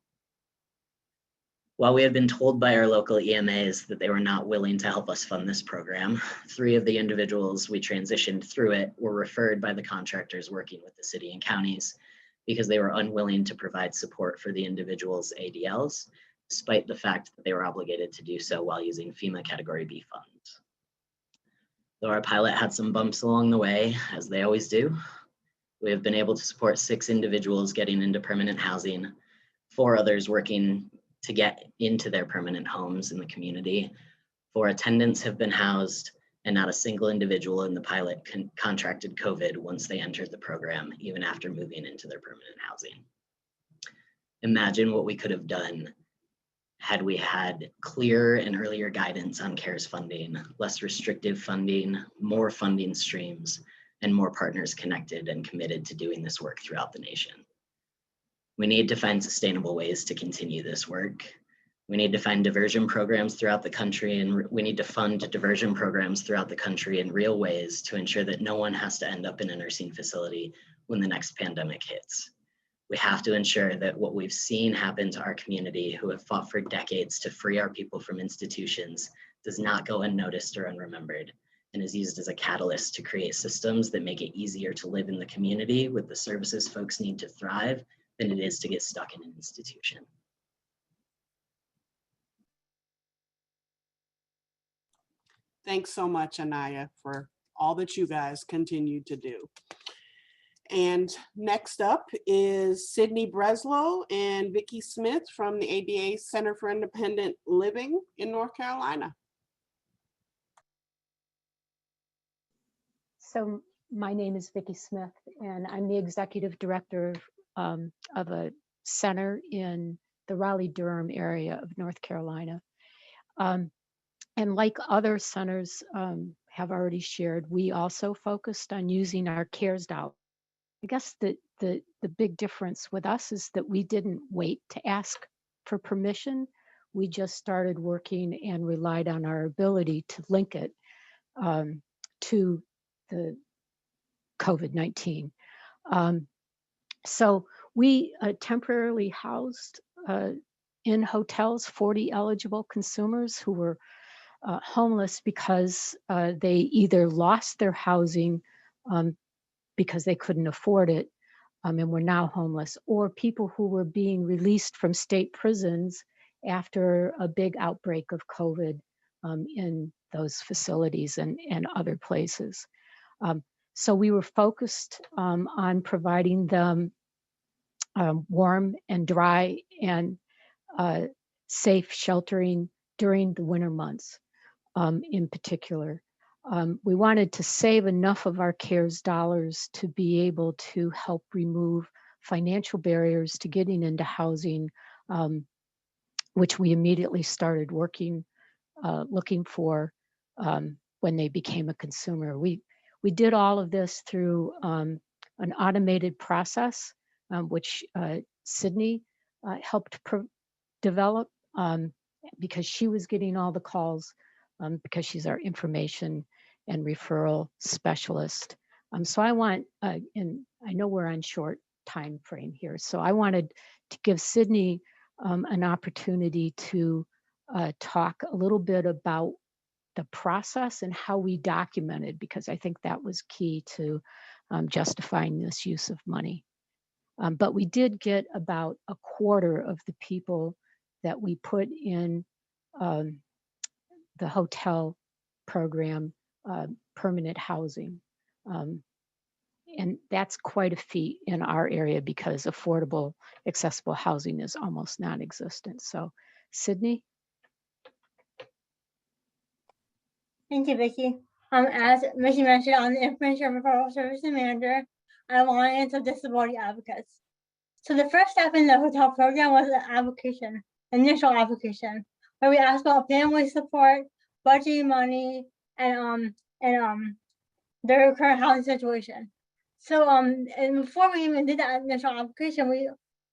While we had been told by our local EMAs that they were not willing to help us fund this program, 3 of the individuals we transitioned through it were referred by the contractors working with the city and counties because they were unwilling to provide support for the individuals' ADLs, despite the fact that they were obligated to do so while using FEMA Category B funds. Though our pilot had some bumps along the way, as they always do, we have been able to support 6 individuals getting into permanent housing, 4 others working to get into their permanent homes in the community, 4 attendants have been housed, and not a single individual in the pilot contracted COVID once they entered the program, even after moving into their permanent housing. Imagine what we could have done had we had clearer and earlier guidance on CARES funding, less restrictive funding, more funding streams, and more partners connected and committed to doing this work throughout the nation. We need to find sustainable ways to continue this work. We need to find diversion programs throughout the country, and we need to fund diversion programs throughout the country in real ways to ensure that no one has to end up in a nursing facility when the next pandemic hits. We have to ensure that what we've seen happen to our community, who have fought for decades to free our people from institutions, does not go unnoticed or unremembered, and is used as a catalyst to create systems that make it easier to live in the community with the services folks need to thrive than it is to get stuck in an institution. Thanks so much, Anaya, for all that you guys continue to do. And next up is Sydney Breslow and Vicki Smith from the ADA Center for Independent Living in North Carolina. So my name is Vicki Smith, and I'm the executive director of a center in the Raleigh-Durham area of North Carolina. And like other centers have already shared, we also focused on using our CARES dollars. I guess the big difference with us is that we didn't wait to ask for permission. We just started working and relied on our ability to link it to the COVID-19. So we temporarily housed in hotels 40 eligible consumers who were homeless because they either lost their housing because they couldn't afford it and were now homeless, or people who were being released from state prisons after a big outbreak of COVID in those facilities and other places. So we were focused on providing them warm and dry and safe sheltering during the winter months in particular. We wanted to save enough of our CARES dollars to be able to help remove financial barriers to getting into housing, which we immediately started looking for when they became a consumer. We did all of this through an automated process, which Sydney helped develop because she was getting all the calls because she's our information and referral specialist. So I want, and I know we're on short time frame here, so I wanted to give Sydney an opportunity to talk a little bit about the process and how we documented, because I think that was key to justifying this use of money. But we did get about a quarter of the people that we put in the hotel program permanent housing. And that's quite a feat in our area because affordable, accessible housing is almost non-existent. So, Sydney? Thank you, Vicki. As Vicki mentioned, I'm the Information Referral Services Manager at Alliance of Disability Advocates. So the first step in the hotel program was the application, initial application, where we asked about family support, budgeting money, and their current housing situation. So and before we even did that initial application,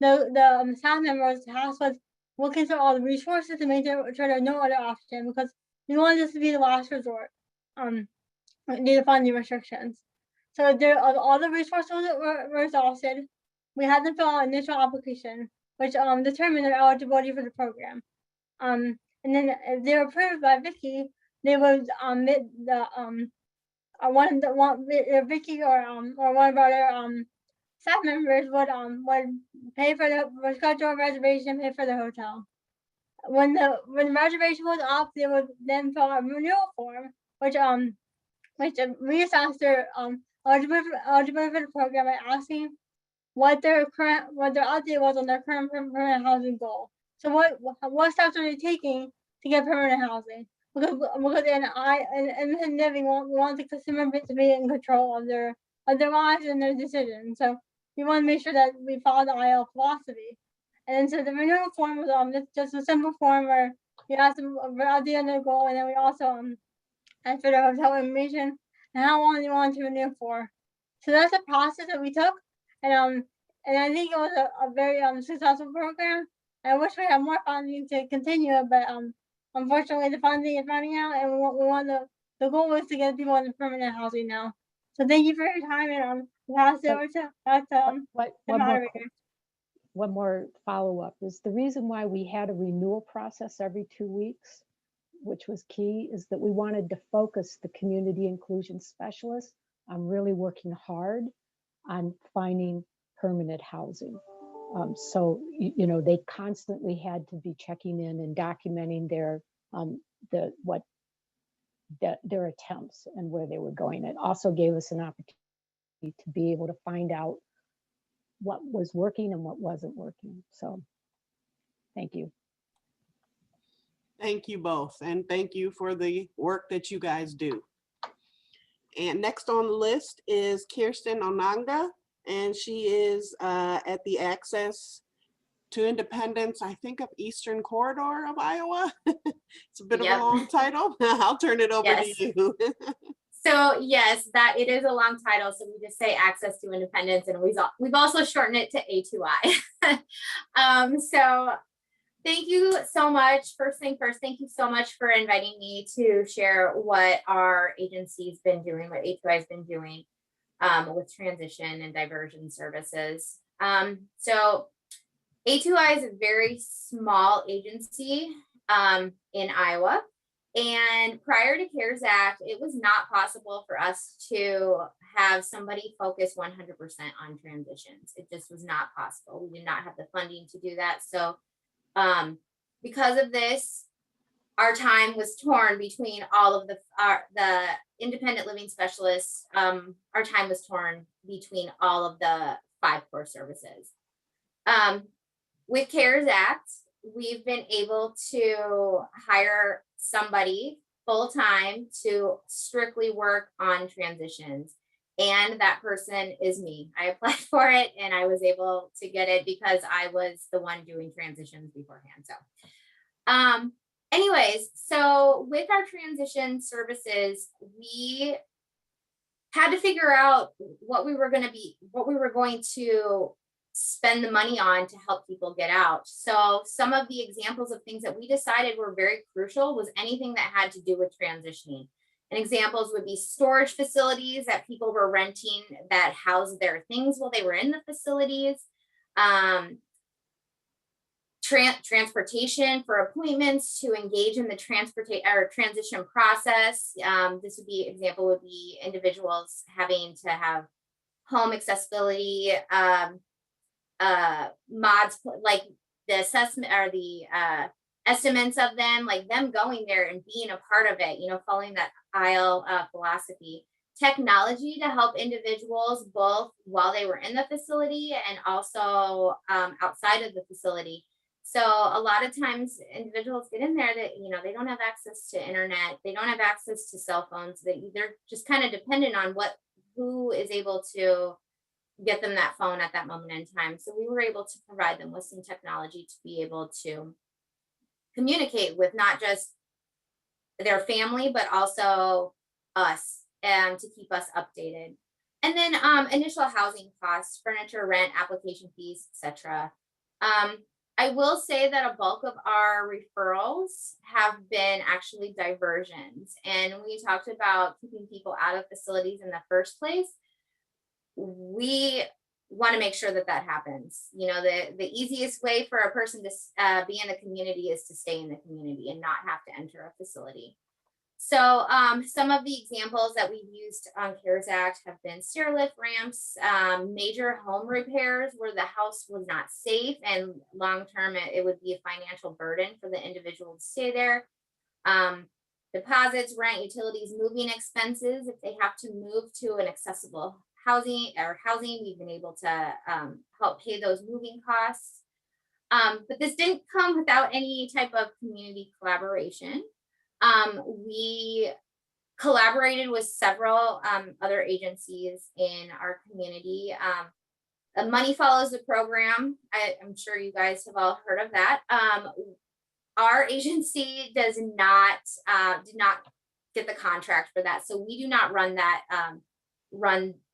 the staff members tasked with looking through all the resources to make sure there's no other option, because we wanted this to be the last resort due to funding restrictions. So all the resources were exhausted. We had them fill out an initial application, which determined their eligibility for the program. And then if they were approved by Vicki, they would Vicki or one of our other staff members would pay for the schedule reservation, pay for the hotel. When the reservation was up, they would then fill out a renewal form, which reassessed their eligibility for the program by asking what their update was on their current permanent housing goal. So what steps are they taking to get permanent housing? Because in living, we want the consumer to be in control of their lives and their decisions. So we want to make sure that we follow the IL philosophy. And so the renewal form was just a simple form where we asked them about the end of the goal, and then we also asked for their hotel information and how long they wanted to renew for. So that's the process that we took, and I think it was a very successful program. I wish we had more funding to continue it, but unfortunately the funding is running out, and we want the goal is to get people in permanent housing now. So thank you for your time, and pass it over to the moderator. One more follow-up is the reason why we had a renewal process every 2 weeks, which was key, is that we wanted to focus the community inclusion specialists on really working hard on finding permanent housing. So, they constantly had to be checking in and documenting their attempts and where they were going. It also gave us an opportunity to be able to find out what was working and what wasn't working. So thank you. Thank you both, and thank you for the work that you guys do. And next on the list is Kirsten Onanga, and she is at the Access to Independence, I think, of Eastern Corridor of Iowa. It's a bit of Yep. a long title. I'll turn it over Yes. to you. So yes, that it is a long title. So we just say Access to Independence, and we've also shortened it to A2I. So thank you so much. First thing first, thank you so much for inviting me to share what our agency's been doing, what A2I has been doing with transition and diversion services. So A2I is a very small agency in Iowa. And prior to CARES Act, it was not possible for us to have somebody focus 100% on transitions. It just was not possible. We did not have the funding to do that. So because of this, our time was torn between all of the independent living specialists. Our time was torn between all of the 5 core services. With CARES Act, we've been able to hire somebody full-time to strictly work on transitions. And that person is me. I applied for it and I was able to get it because I was the one doing transitions beforehand. So anyways, so with our transition services, we had to figure out what we were going to spend the money on to help people get out. So some of the examples of things that we decided were very crucial was anything that had to do with transitioning. And examples would be storage facilities that people were renting that housed their things while they were in the facilities. Transportation for appointments to engage in the transition process. This would be example would be individuals having to have home accessibility mods, like the assessment or the estimates of them, like them going there and being a part of it, following that aisle philosophy. Technology to help individuals both while they were in the facility and also outside of the facility. So a lot of times individuals get in there that, they don't have access to internet, they don't have access to cell phones, they're just kind of dependent on who is able to get them that phone at that moment in time. So we were able to provide them with some technology to be able to communicate with not just their family, but also us, to keep us updated. And then initial housing costs, furniture, rent, application fees, etc. I will say that a bulk of our referrals have been actually diversions. And when we talked about keeping people out of facilities in the first place, we want to make sure that happens. The easiest way for a person to be in the community is to stay in the community and not have to enter a facility. So some of the examples that we've used on CARES Act have been stair lift ramps, major home repairs where the house was not safe and long-term it would be a financial burden for the individual to stay there. Deposits, rent, utilities, moving expenses. If they have to move to an accessible housing, we've been able to help pay those moving costs. But this didn't come without any type of community collaboration. We collaborated with several other agencies in our community. Money Follows the program. I'm sure you guys have all heard of that. Our agency did not get the contract for that, so we do not run that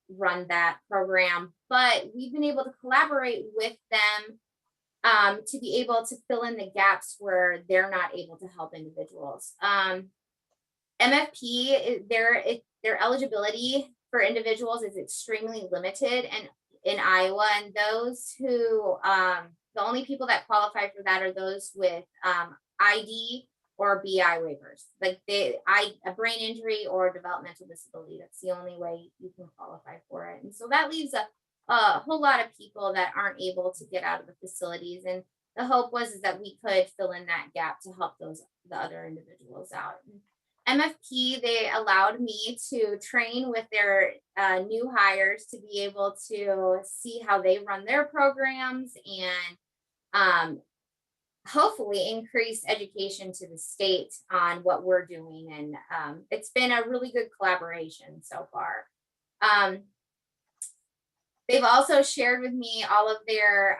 run that program, but we've been able to collaborate with them to be able to fill in the gaps where they're not able to help individuals. MFP, their eligibility for individuals is extremely limited and in Iowa, and those who the only people that qualify for that are those with ID or BI waivers, like a brain injury or developmental disability. That's the only way you can qualify for it. And so that leaves a whole lot of people that aren't able to get out of the facilities. And the hope was that we could fill in that gap to help the other individuals out. MFP, they allowed me to train with their new hires to be able to see how they run their programs and hopefully increase education to the state on what we're doing. And it's been a really good collaboration so far. They've also shared with me all of their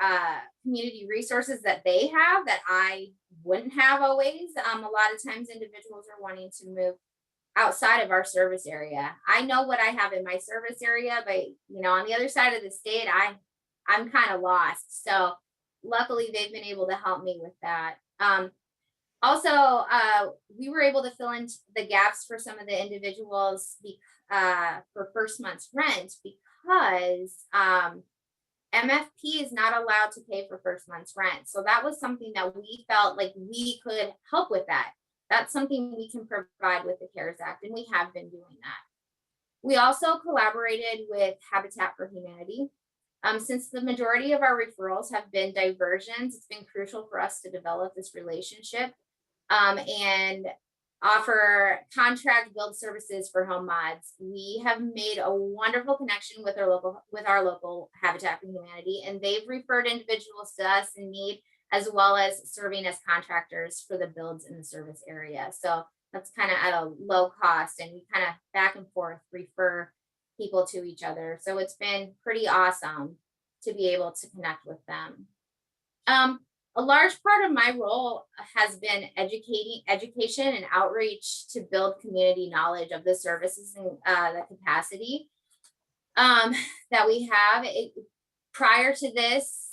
community resources that they have that I wouldn't have always. A lot of times individuals are wanting to move outside of our service area. I know what I have in my service area, but on the other side of the state, I'm kind of lost. So luckily they've been able to help me with that. Also, we were able to fill in the gaps for some of the individuals for first month's rent because MFP is not allowed to pay for first month's rent. So that was something that we felt like we could help with that. That's something we can provide with the CARES Act, and we have been doing that. We also collaborated with Habitat for Humanity. Since the majority of our referrals have been diversions, it's been crucial for us to develop this relationship and offer contract build services for home mods. We have made a wonderful connection with our local Habitat for Humanity, and they've referred individuals to us in need, as well as serving as contractors for the builds in the service area. So that's kind of at a low cost, and we kind of back and forth refer people to each other. So it's been pretty awesome to be able to connect with them. A large part of my role has been education and outreach to build community knowledge of the services and the capacity that we have. Prior to this,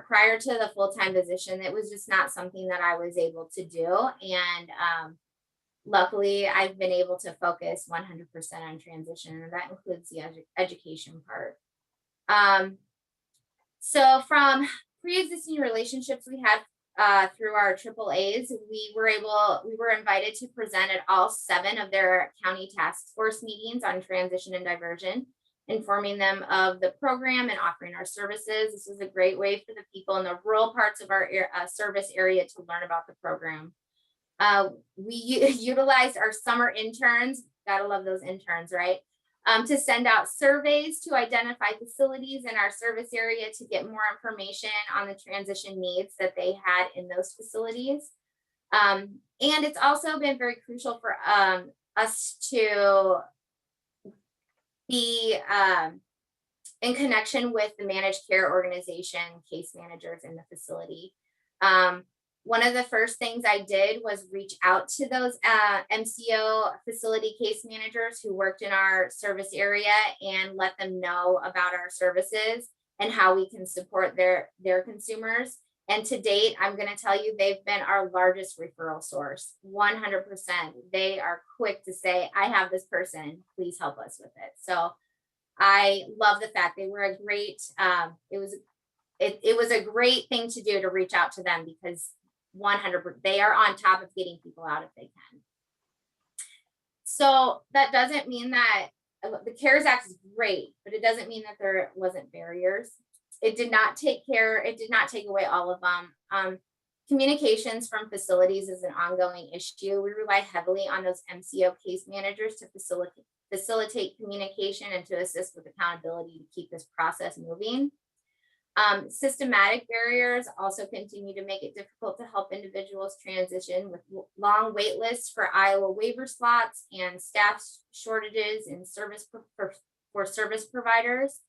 prior to the full-time position, it was just not something that I was able to do. And luckily, I've been able to focus 100% on transition, and that includes the education part. So from pre-existing relationships we had through our AAAs, we were invited to present at all 7 of their county task force meetings on transition and diversion, informing them of the program and offering our services. This is a great way for the people in the rural parts of our service area to learn about the program. We utilized our summer interns, gotta love those interns, right? To send out surveys to identify facilities in our service area to get more information on the transition needs that they had in those facilities. And it's also been very crucial for us to be in connection with the managed care organization case managers in the facility. One of the first things I did was reach out to those MCO facility case managers who worked in our service area and let them know about our services and how we can support their consumers. And to date, I'm going to tell you, they've been our largest referral source, 100%. They are quick to say, I have this person, please help us with it. So I love the fact they were a great, it was a great thing to do to reach out to them, because 100%, they are on top of getting people out if they can. So that doesn't mean that the CARES Act is great, but it doesn't mean that there wasn't barriers. It did not take away all of them. Communications from facilities is an ongoing issue. We rely heavily on those MCO case managers to facilitate communication and to assist with accountability to keep this process moving. Systematic barriers also continue to make it difficult to help individuals transition, with long wait lists for Iowa waiver slots and staff shortages in for service providers.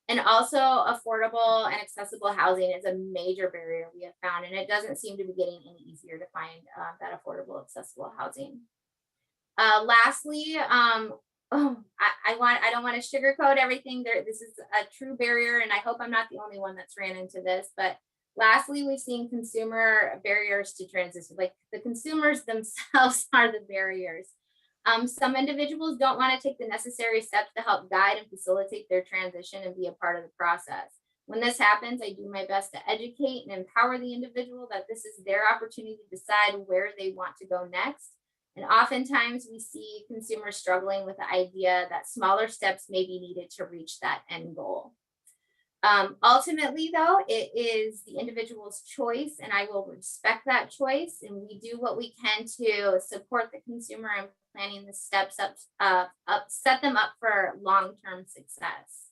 And also affordable and accessible housing is a major barrier we have found, and it doesn't seem to be getting any easier to find that affordable, accessible housing. Lastly, I don't want to sugarcoat everything. This is a true barrier, and I hope I'm not the only one that's ran into this. But lastly, we've seen consumer barriers to transition. Like, the consumers themselves are the barriers. Some individuals don't want to take the necessary steps to help guide and facilitate their transition and be a part of the process. When this happens, I do my best to educate and empower the individual that this is their opportunity to decide where they want to go next. And oftentimes we see consumers struggling with the idea that smaller steps may be needed to reach that end goal. Ultimately, though, it is the individual's choice, and I will respect that choice. And we do what we can to support the consumer in planning the steps set them up for long-term success.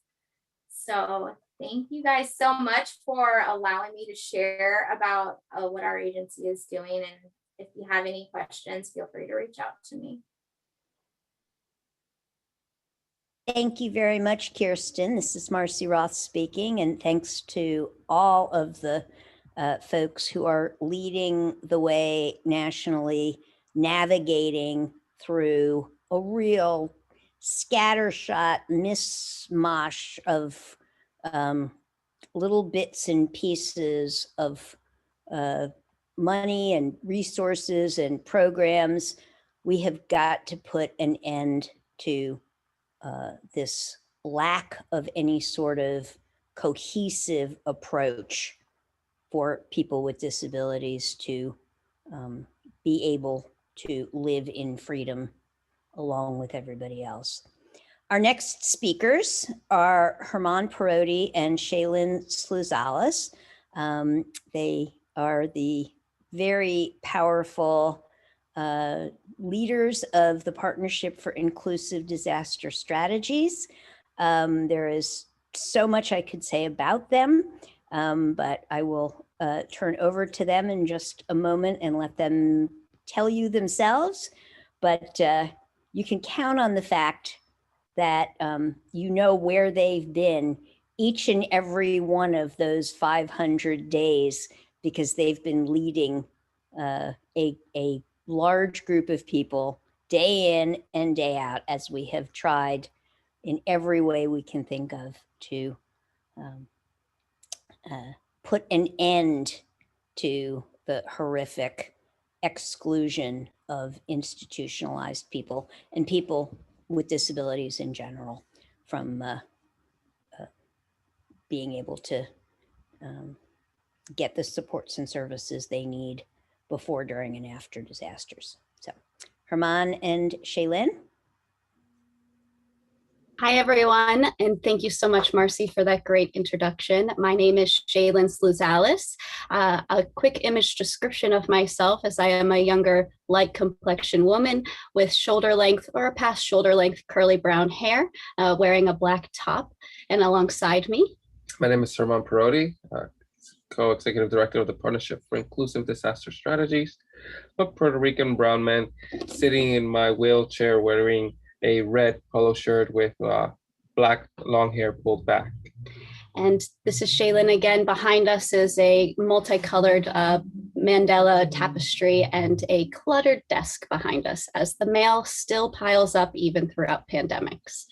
So thank you guys so much for allowing me to share about what our agency is doing. And if you have any questions, feel free to reach out to me. Thank you very much, Kirsten. This is Marcy Roth speaking, and thanks to all of the folks who are leading the way nationally, navigating through a real scattershot mishmash of little bits and pieces of money and resources and programs. We have got to put an end to this lack of any sort of cohesive approach for people with disabilities to be able to live in freedom along with everybody else. Our next speakers are Herman Parodi and Shaylin Sluzalis. They are the very powerful leaders of the Partnership for Inclusive Disaster Strategies. There is so much I could say about them, but I will turn over to them in just a moment and let them tell you themselves. But you can count on the fact that you know where they've been each and every one of those 500 days, because they've been leading a large group of people day in and day out, as we have tried in every way we can think of to put an end to the horrific exclusion of institutionalized people and people with disabilities in general from being able to get the supports and services they need before, during, and after disasters. So, Herman and Shaylin. Hi, everyone, and thank you so much, Marcy, for that great introduction. My name is Shaylin Sluzalis. A quick image description of myself, as I am a younger, light complexion woman with shoulder length or past shoulder length curly brown hair, wearing a black top. And alongside me, my name is Herman Parodi, co-executive director of the Partnership for Inclusive Disaster Strategies, a Puerto Rican brown man sitting in my wheelchair wearing a red polo shirt with black long hair pulled back. And this is Shaylin again. Behind us is a multicolored mandala tapestry and a cluttered desk behind us, as the mail still piles up even throughout pandemics.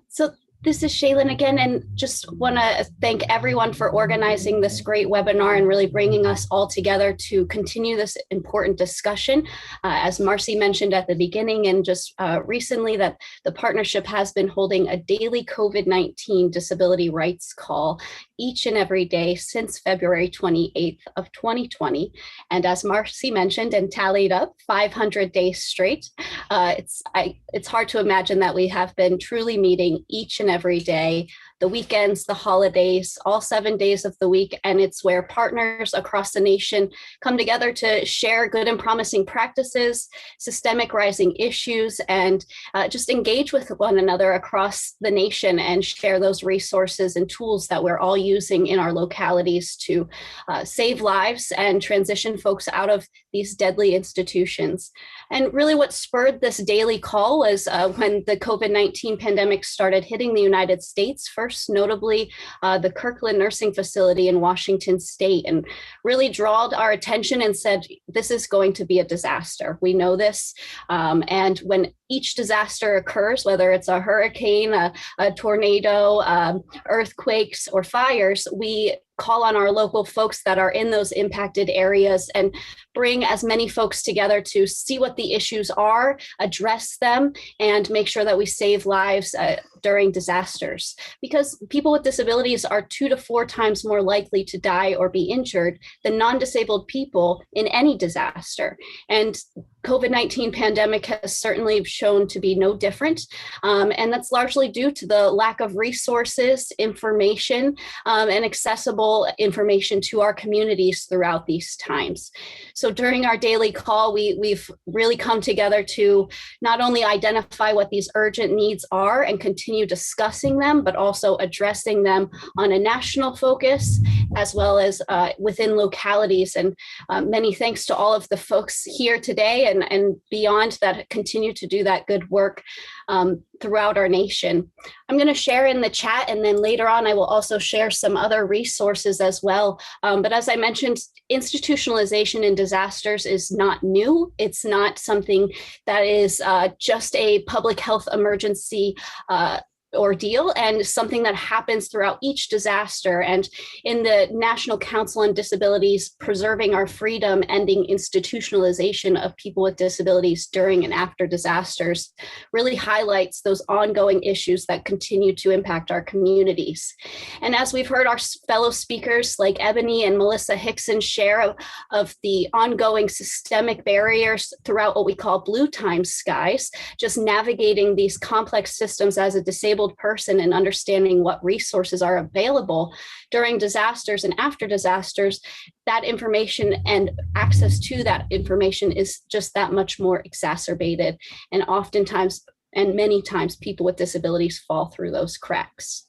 So this is Shaylin again, and just want to thank everyone for organizing this great webinar and really bringing us all together to continue this important discussion. As Marcy mentioned at the beginning, and just recently, that the partnership has been holding a daily COVID-19 disability rights call each and every day since February 28th of 2020. And as Marcy mentioned and tallied up, 500 days straight. It's hard to imagine that we have been truly meeting each and every day, the weekends, the holidays, all 7 days of the week. And it's where partners across the nation come together to share good and promising practices, systemic rising issues, and just engage with one another across the nation and share those resources and tools that we're all using in our localities to save lives and transition folks out of these deadly institutions. And really what spurred this daily call was when the COVID-19 pandemic started hitting the United States, first notably the Kirkland Nursing Facility in Washington State, and really drawed our attention and said, this is going to be a disaster. We know this. And when each disaster occurs, whether it's a hurricane, a tornado, earthquakes, or fires, we call on our local folks that are in those impacted areas and bring as many folks together to see what the issues are, address them, and make sure that we save lives during disasters. Because people with disabilities are 2 to 4 times more likely to die or be injured than non-disabled people in any disaster. And COVID-19 pandemic has certainly shown to be no different. And that's largely due to the lack of resources, information, and accessible information to our communities throughout these times. So during our daily call, we've really come together to not only identify what these urgent needs are and continue discussing them, but also addressing them on a national focus, as well as within localities. And many thanks to all of the folks here today and beyond that continue to do that good work throughout our nation. I'm going to share in the chat, and then later on I will also share some other resources as well. But as I mentioned, institutionalization in disasters is not new. It's not something that is just a public health emergency ordeal, and something that happens throughout each disaster. And in the National Council on Disabilities, Preserving Our Freedom, Ending Institutionalization of People with Disabilities During and After Disasters really highlights those ongoing issues that continue to impact our communities. And as we've heard our fellow speakers like Ebony and Melissa Hickson share of the ongoing systemic barriers throughout what we call blue time skies, just navigating these complex systems as a disabled person and understanding what resources are available during disasters and after disasters, that information and access to that information is just that much more exacerbated. And oftentimes, and many times, people with disabilities fall through those cracks.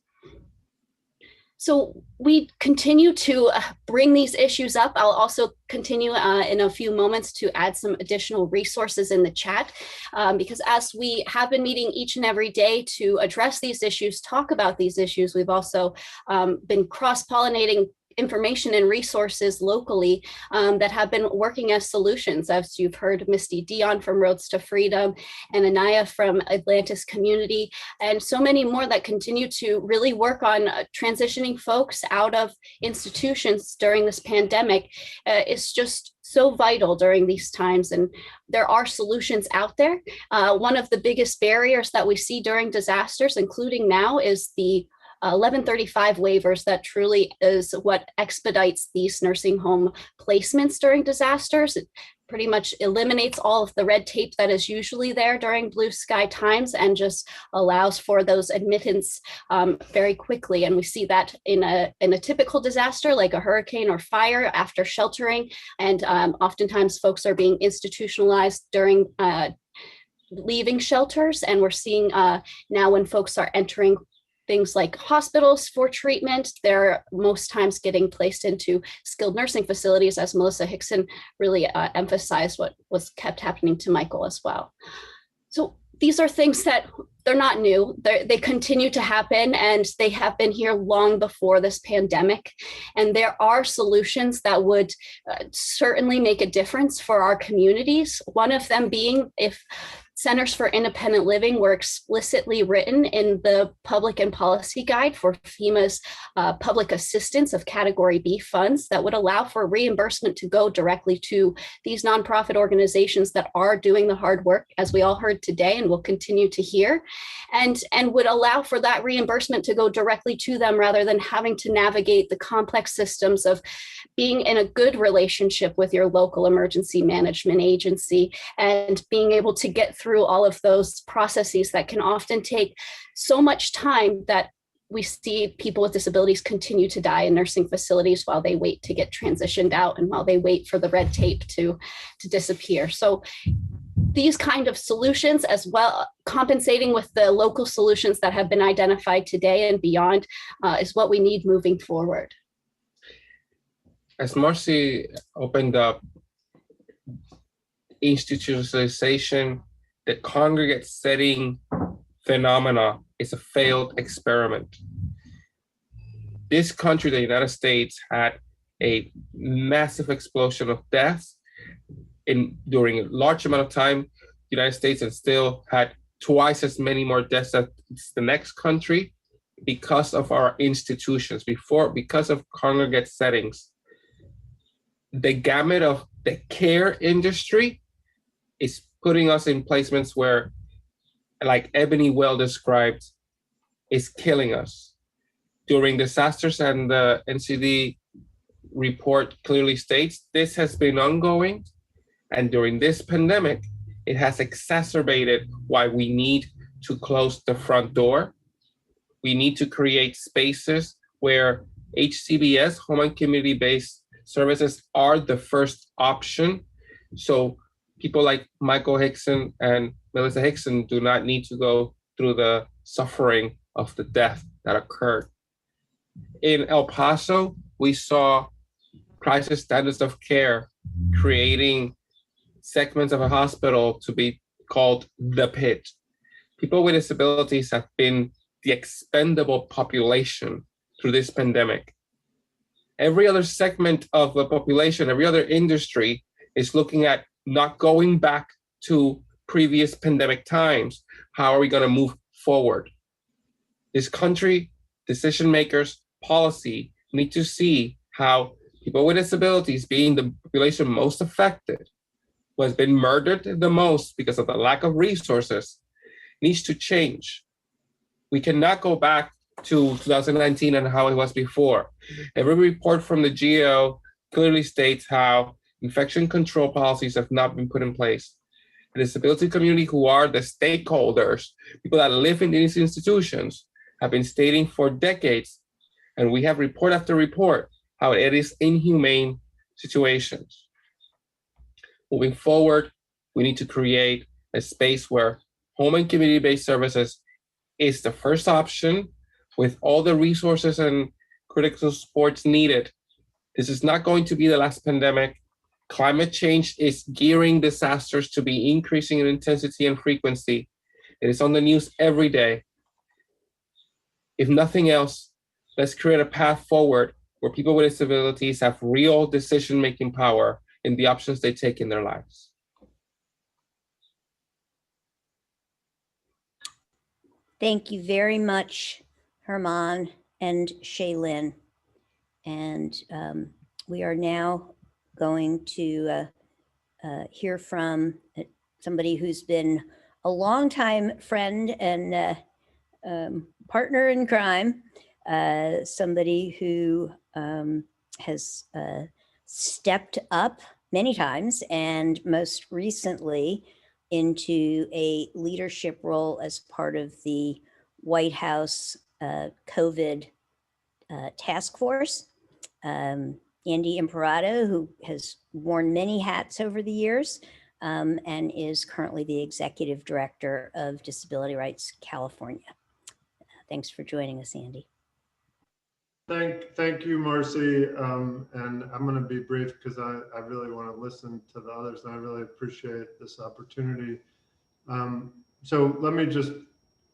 So we continue to bring these issues up. I'll also continue in a few moments to add some additional resources in the chat, because as we have been meeting each and every day to address these issues, talk about these issues, we've also been cross-pollinating information and resources locally that have been working as solutions. As you've heard, Misty Dion from Roads to Freedom and Anaya from Atlantis Community, and so many more that continue to really work on transitioning folks out of institutions during this pandemic. It's just so vital during these times, and there are solutions out there. One of the biggest barriers that we see during disasters, including now, is the 1135 waivers. That truly is what expedites these nursing home placements during disasters. It pretty much eliminates all of the red tape that is usually there during blue sky times and just allows for those admittance very quickly. And we see that in a typical disaster like a hurricane or fire after sheltering. And oftentimes folks are being institutionalized during leaving shelters. And we're seeing now when folks are entering things like hospitals for treatment, they're most times getting placed into skilled nursing facilities, as Melissa Hickson really emphasized what was kept happening to Michael as well. So these are things that they're not new. They continue to happen, and they have been here long before this pandemic. And there are solutions that would certainly make a difference for our communities. One of them being if Centers for Independent Living were explicitly written in the public and policy guide for FEMA's public assistance of Category B funds that would allow for reimbursement to go directly to these nonprofit organizations that are doing the hard work, as we all heard today and will continue to hear, and would allow for that reimbursement to go directly to them rather than having to navigate the complex systems of being in a good relationship with your local emergency management agency and being able to get through all of those processes that can often take so much time that we see people with disabilities continue to die in nursing facilities while they wait to get transitioned out and while they wait for the red tape to disappear. So these kind of solutions, as well compensating with the local solutions that have been identified today and beyond, is what we need moving forward. As Marcy opened up, institutionalization, the congregate setting phenomena is a failed experiment. This country, the United States, had a massive explosion of deaths during a large amount of time. The United States and still had twice as many more deaths as the next country because of our institutions, because of congregate settings. The gamut of the care industry is putting us in placements where, like Ebony well described, is killing us. During disasters, and the NCD report clearly states, this has been ongoing And during this pandemic, it has exacerbated why we need to close the front door. We need to create spaces where HCBS, home and community-based services, are the first option. So people like Michael Hickson and Melissa Hickson do not need to go through the suffering of the death that occurred. In El Paso, we saw crisis standards of care creating segments of a hospital to be called the pit. People with disabilities have been the expendable population through this pandemic. Every other segment of the population, every other industry is looking at not going back to previous pandemic times. How are we going to move forward? This country, decision makers, policy need to see how people with disabilities, being the population most affected, who has been murdered the most because of the lack of resources, needs to change. We cannot go back to 2019 and how it was before. Every report from the GAO clearly states how infection control policies have not been put in place. The disability community, who are the stakeholders, people that live in these institutions, have been stating for decades, and we have report after report, how it is inhumane situations. Moving forward, we need to create a space where home and community-based services is the first option with all the resources and critical supports needed. This is not going to be the last pandemic. Climate change is gearing disasters to be increasing in intensity and frequency. It is on the news every day. If nothing else, let's create a path forward where people with disabilities have real decision-making power in the options they take in their lives. Thank you very much, Herman and Shaylin. And we are now going to hear from somebody who's been a longtime friend and partner in crime, somebody who has stepped up many times and most recently into a leadership role as part of the White House COVID task force. Andy Imparato, who has worn many hats over the years and is currently the Executive Director of Disability Rights California. Thanks for joining us, Andy. Thank you, Marcy. And I'm going to be brief because I really want to listen to the others, and I really appreciate this opportunity. So let me just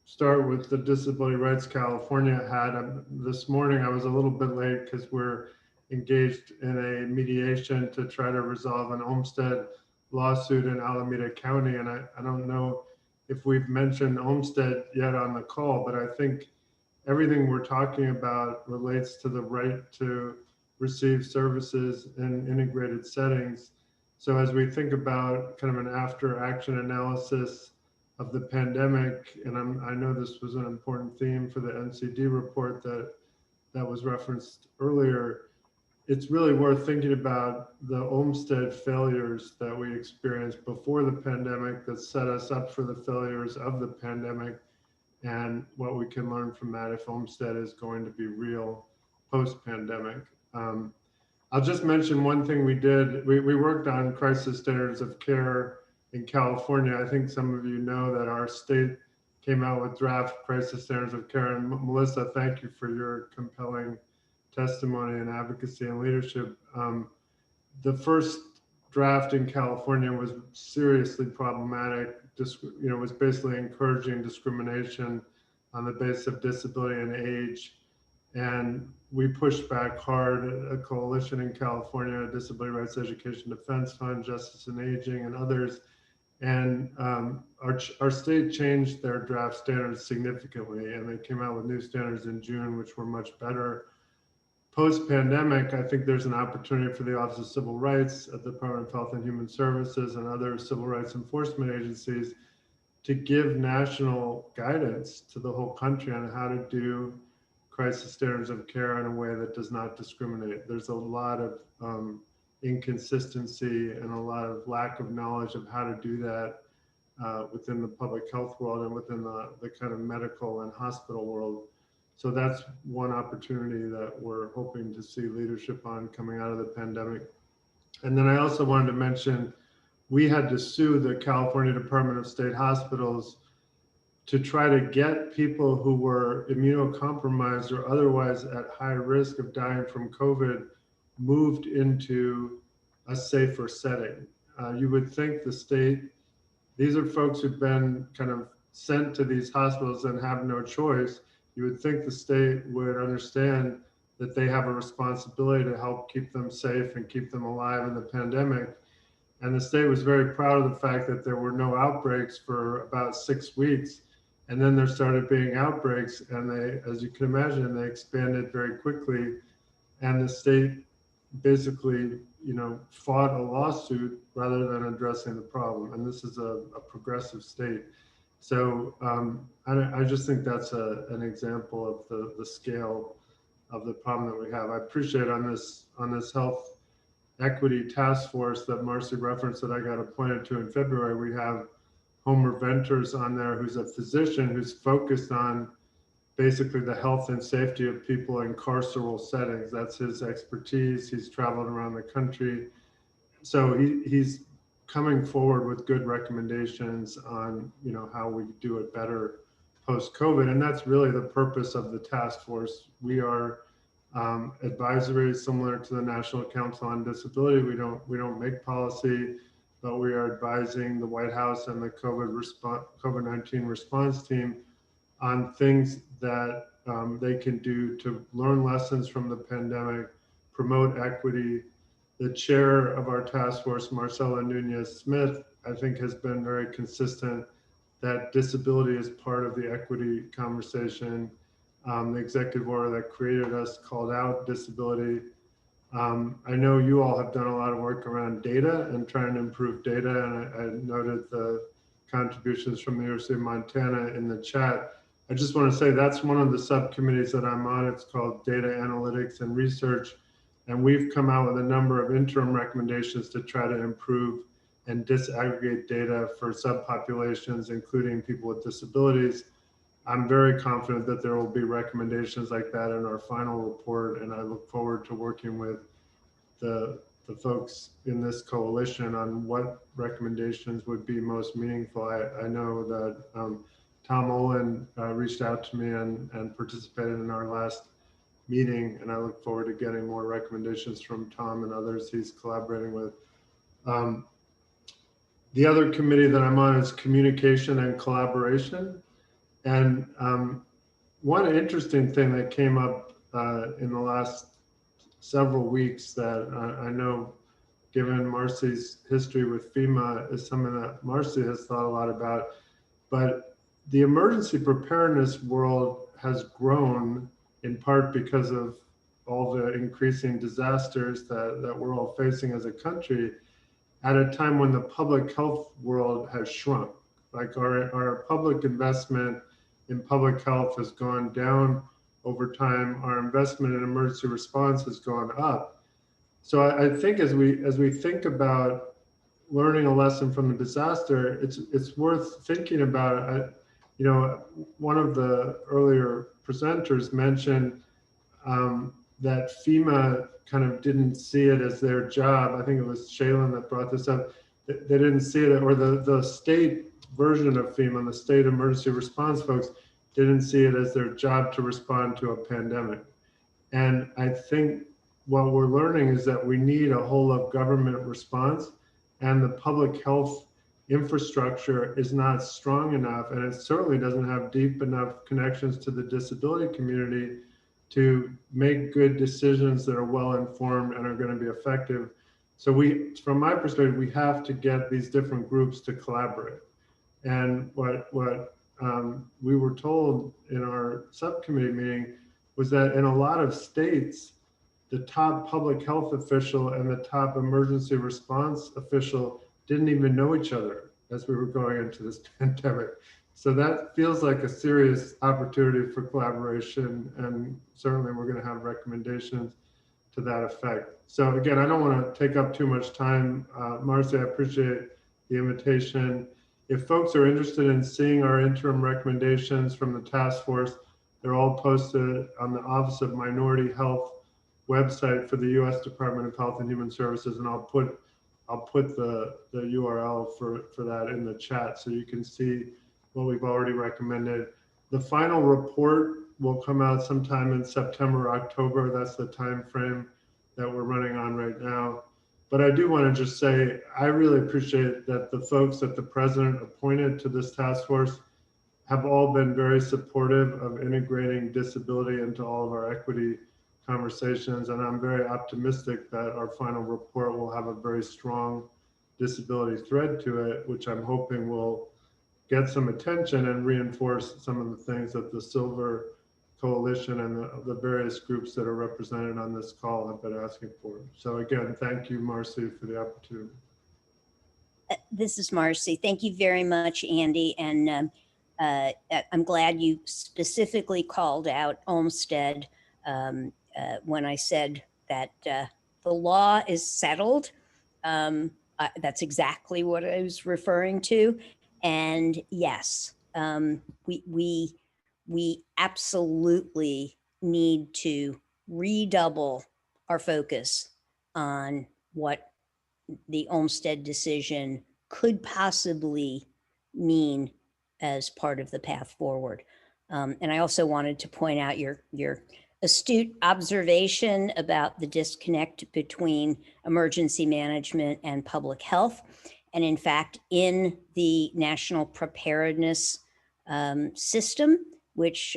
start with the Disability Rights California hat. This morning I was a little bit late because we're engaged in a mediation to try to resolve an Olmstead lawsuit in Alameda County. And I don't know if we've mentioned Olmstead yet on the call, but I think everything we're talking about relates to the right to receive services in integrated settings. So as we think about kind of an after action analysis of the pandemic, and I know this was an important theme for the NCD report that was referenced earlier, it's really worth thinking about the Olmstead failures that we experienced before the pandemic that set us up for the failures of the pandemic, and what we can learn from that if Olmstead is going to be real post-pandemic. I'll just mention one thing we did. We worked on crisis standards of care in California. I think some of you know that our state came out with draft crisis standards of care. And Melissa, thank you for your compelling testimony and advocacy and leadership. The first draft in California was seriously problematic. Was basically encouraging discrimination on the basis of disability and age. And we pushed back hard. A coalition in California, Disability Rights Education Defense Fund, Justice and Aging, and others. And our state changed their draft standards significantly, and they came out with new standards in June, which were much better. Post-pandemic, I think there's an opportunity for the Office of Civil Rights at the Department of Health and Human Services and other civil rights enforcement agencies to give national guidance to the whole country on how to do crisis standards of care in a way that does not discriminate. There's a lot of inconsistency and a lot of lack of knowledge of how to do that within the public health world and within the kind of medical and hospital world. So that's one opportunity that we're hoping to see leadership on coming out of the pandemic. And then I also wanted to mention, we had to sue the California Department of State Hospitals to try to get people who were immunocompromised or otherwise at high risk of dying from COVID moved into a safer setting. You would think the state, these are folks who've been kind of sent to these hospitals and have no choice. You would think the state would understand that they have a responsibility to help keep them safe and keep them alive in the pandemic. And the state was very proud of the fact that there were no outbreaks for about 6 weeks. And then there started being outbreaks, and they, as you can imagine, they expanded very quickly. And the state basically, fought a lawsuit rather than addressing the problem. And this is a progressive state. So I just think that's an example of the scale of the problem that we have. I appreciate on this health equity task force that Marcy referenced that I got appointed to in February, we have Homer Venters on there, who's a physician who's focused on basically the health and safety of people in carceral settings. That's his expertise. He's traveled around the country. So he's coming forward with good recommendations on, how we do it better post-COVID. And that's really the purpose of the task force. We are advisory, similar to the National Council on Disability. We don't make policy, but we are advising the White House and the COVID-19 response team on things that they can do to learn lessons from the pandemic, promote equity. The chair of our task force, Marcela Nunez-Smith, I think has been very consistent that disability is part of the equity conversation. The executive order that created us called out disability. I know you all have done a lot of work around data and trying to improve data, and I noted the contributions from the University of Montana in the chat. I just want to say that's one of the subcommittees that I'm on. It's called Data Analytics and Research, and we've come out with a number of interim recommendations to try to improve and disaggregate data for subpopulations, including people with disabilities. I'm very confident that there will be recommendations like that in our final report, and I look forward to working with the folks in this coalition on what recommendations would be most meaningful. I know that Tom Olin reached out to me and participated in our last meeting, and I look forward to getting more recommendations from Tom and others he's collaborating with. The other committee that I'm on is communication and collaboration. And one interesting thing that came up in the last several weeks that I know, given Marcy's history with FEMA, is something that Marcy has thought a lot about. But the emergency preparedness world has grown in part because of all the increasing disasters that we're all facing as a country at a time when the public health world has shrunk. Like our public investment in public health has gone down over time. Our investment in emergency response has gone up. So I think as we think about learning a lesson from the disaster, it's worth thinking about. One of the earlier presenters mentioned that FEMA kind of didn't see it as their job. I think it was Shaylin that brought this up. They didn't see it, or the state version of FEMA, the state emergency response folks, didn't see it as their job to respond to a pandemic. And I think what we're learning is that we need a whole of government response, and the public health infrastructure is not strong enough, and it certainly doesn't have deep enough connections to the disability community to make good decisions that are well informed and are going to be effective. So from my perspective, we have to get these different groups to collaborate. And what we were told in our subcommittee meeting was that in a lot of states, the top public health official and the top emergency response official didn't even know each other as we were going into this pandemic. So that feels like a serious opportunity for collaboration, and certainly we're going to have recommendations to that effect. So again, I don't want to take up too much time. Marcy, I appreciate the invitation. If folks are interested in seeing our interim recommendations from the task force, they're all posted on the Office of Minority Health website for the U.S. Department of Health and Human Services, and I'll put the URL for that in the chat so you can see what we've already recommended. The final report will come out sometime in September, October. That's the time frame that we're running on right now. But I do want to just say, I really appreciate that the folks that the president appointed to this task force have all been very supportive of integrating disability into all of our equity conversations. And I'm very optimistic that our final report will have a very strong disability thread to it, which I'm hoping will get some attention and reinforce some of the things that the Silver Coalition and the various groups that are represented on this call have been asking for. So again, thank you, Marcy, for the opportunity. This is Marcy. Thank you very much, Andy. And I'm glad you specifically called out Olmsted when I said that the law is settled. That's exactly what I was referring to. And yes, we absolutely need to redouble our focus on what the Olmsted decision could possibly mean as part of the path forward. And I also wanted to point out your astute observation about the disconnect between emergency management and public health. And in fact, in the national preparedness system, which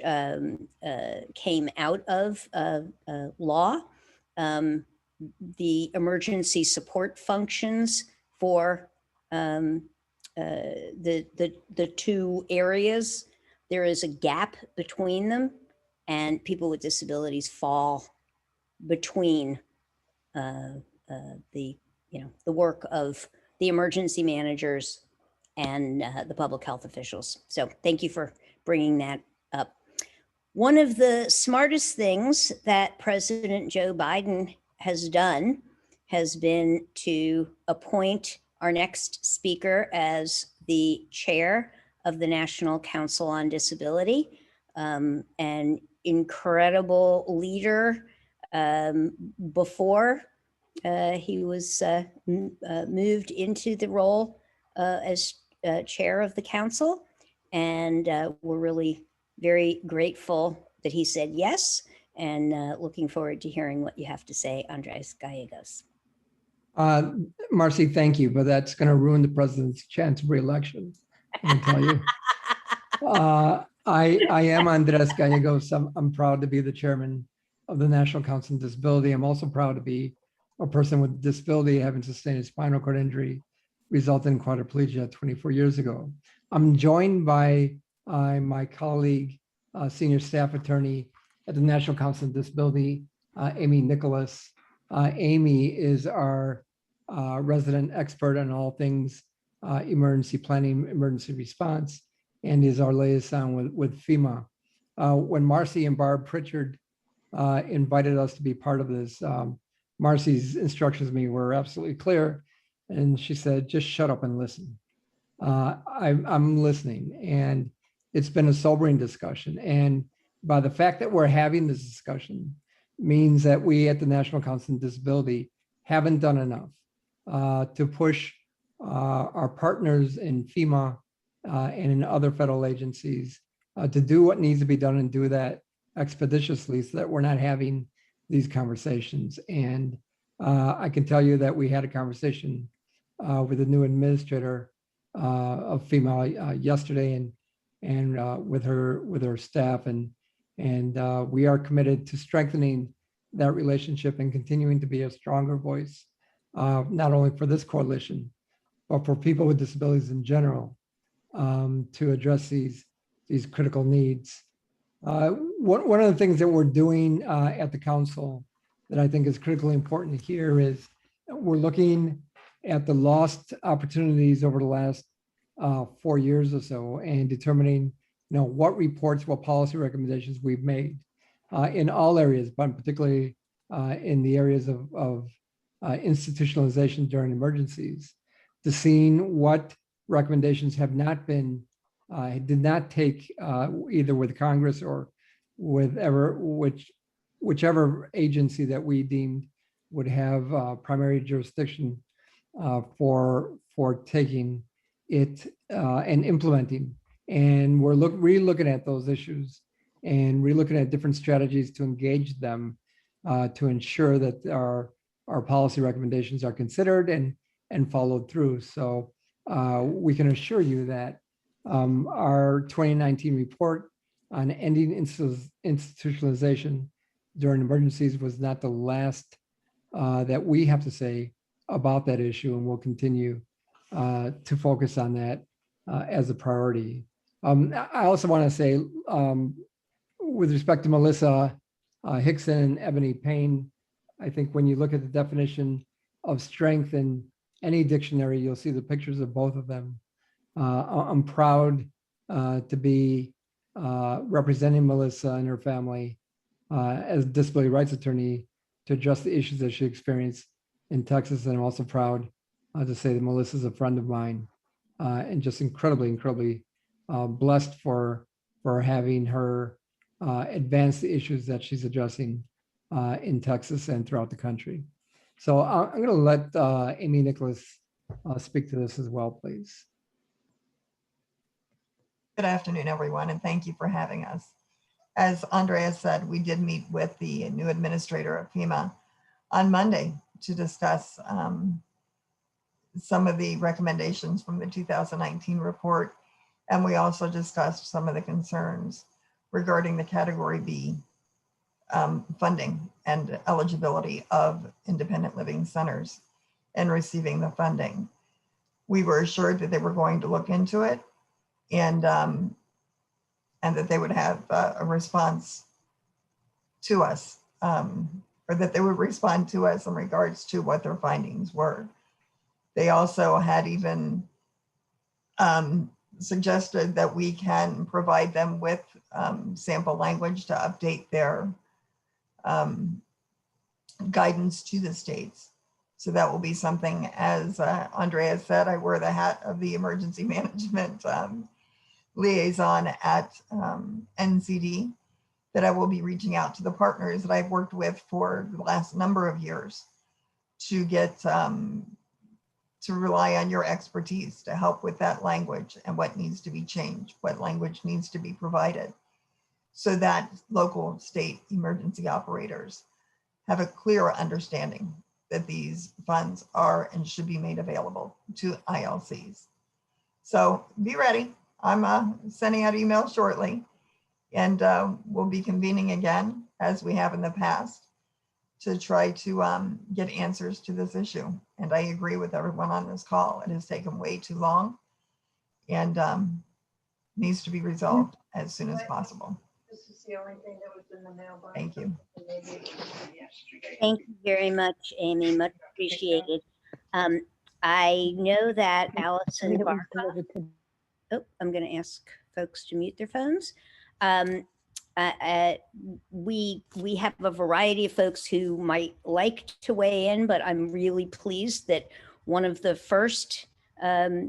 came out of law, the emergency support functions for the two areas, there is a gap between them, and people with disabilities fall between the work of the emergency managers and the public health officials. So thank you for bringing that up. One of the smartest things that President Joe Biden has done has been to appoint our next speaker as the chair of the National Council on Disability, an incredible leader. Before he was moved into the role as chair of the council. And we're really very grateful that he said yes, and looking forward to hearing what you have to say, Andres Gallegos. Marcy, thank you, but that's going to ruin the president's chance of re-election, I tell you. I am Andres Gallegos. I'm proud to be the chairman of the National Council on Disability. I'm also proud to be a person with disability having sustained a spinal cord injury resulting in quadriplegia 24 years ago. I'm joined by my colleague, senior staff attorney at the National Council on Disability, Amy Nicholas. Amy is our resident expert on all things emergency planning, emergency response, and is our liaison with FEMA. When Marcy and Barb Pritchard invited us to be part of this, Marcy's instructions to me were absolutely clear. And she said, just shut up and listen. I'm listening, and it's been a sobering discussion. And by the fact that we're having this discussion means that we at the National Council on Disability haven't done enough to push our partners in FEMA and in other federal agencies to do what needs to be done and do that expeditiously so that we're not having these conversations. And I can tell you that we had a conversation with the new administrator of FEMA yesterday, and with her staff, and we are committed to strengthening that relationship and continuing to be a stronger voice, not only for this coalition, but for people with disabilities in general, to address these critical needs. One of the things that we're doing at the council that I think is critically important here is we're looking at the lost opportunities over the last 4 years or so, and determining, what reports, what policy recommendations we've made in all areas, but particularly in the areas of institutionalization during emergencies, to seeing what recommendations have not been, did not take either with Congress or with whichever agency that we deemed would have primary jurisdiction for taking it and implementing. And we're re-looking at those issues and re-looking at different strategies to engage them to ensure that our policy recommendations are considered and followed through. So we can assure you that our 2019 report on ending institutionalization during emergencies was not the last that we have to say about that issue, and we'll continue to focus on that as a priority. I also want to say, with respect to Melissa Hickson and Ebony Payne, I think when you look at the definition of strength in any dictionary, you'll see the pictures of both of them. I'm proud to be representing Melissa and her family as a disability rights attorney to address the issues that she experienced in Texas. And I'm also proud to say that Melissa is a friend of mine and just incredibly blessed for having her advance the issues that she's addressing in Texas and throughout the country. So I'm going to let Amy Nicholas speak to this as well, please. Good afternoon, everyone, and thank you for having us. As Andrea said, we did meet with the new administrator of FEMA on Monday to discuss some of the recommendations from the 2019 report. And we also discussed some of the concerns regarding the Category B funding and eligibility of independent living centers and receiving the funding. We were assured that they were going to look into it and that they would have a response to us, or that they would respond to us in regards to what their findings were. They also had even suggested that we can provide them with sample language to update their guidance to the states. So that will be something, as Andrea said, I wear the hat of the emergency management liaison at NCD, that I will be reaching out to the partners that I've worked with for the last number of years to get to rely on your expertise to help with that language and what needs to be changed, what language needs to be provided, so that local state emergency operators have a clear understanding that these funds are and should be made available to ILCs. So be ready. I'm sending out emails shortly, and we'll be convening again, as we have in the past, to try to get answers to this issue. And I agree with everyone on this call. It has taken way too long and needs to be resolved as soon as possible. This is the only thing that was in the mailbox. Thank you. Thank you very much, Amy. Much appreciated. I know that Allison Barkov. Oh, I'm going to ask folks to mute their phones. We have a variety of folks who might like to weigh in, but I'm really pleased that one of the first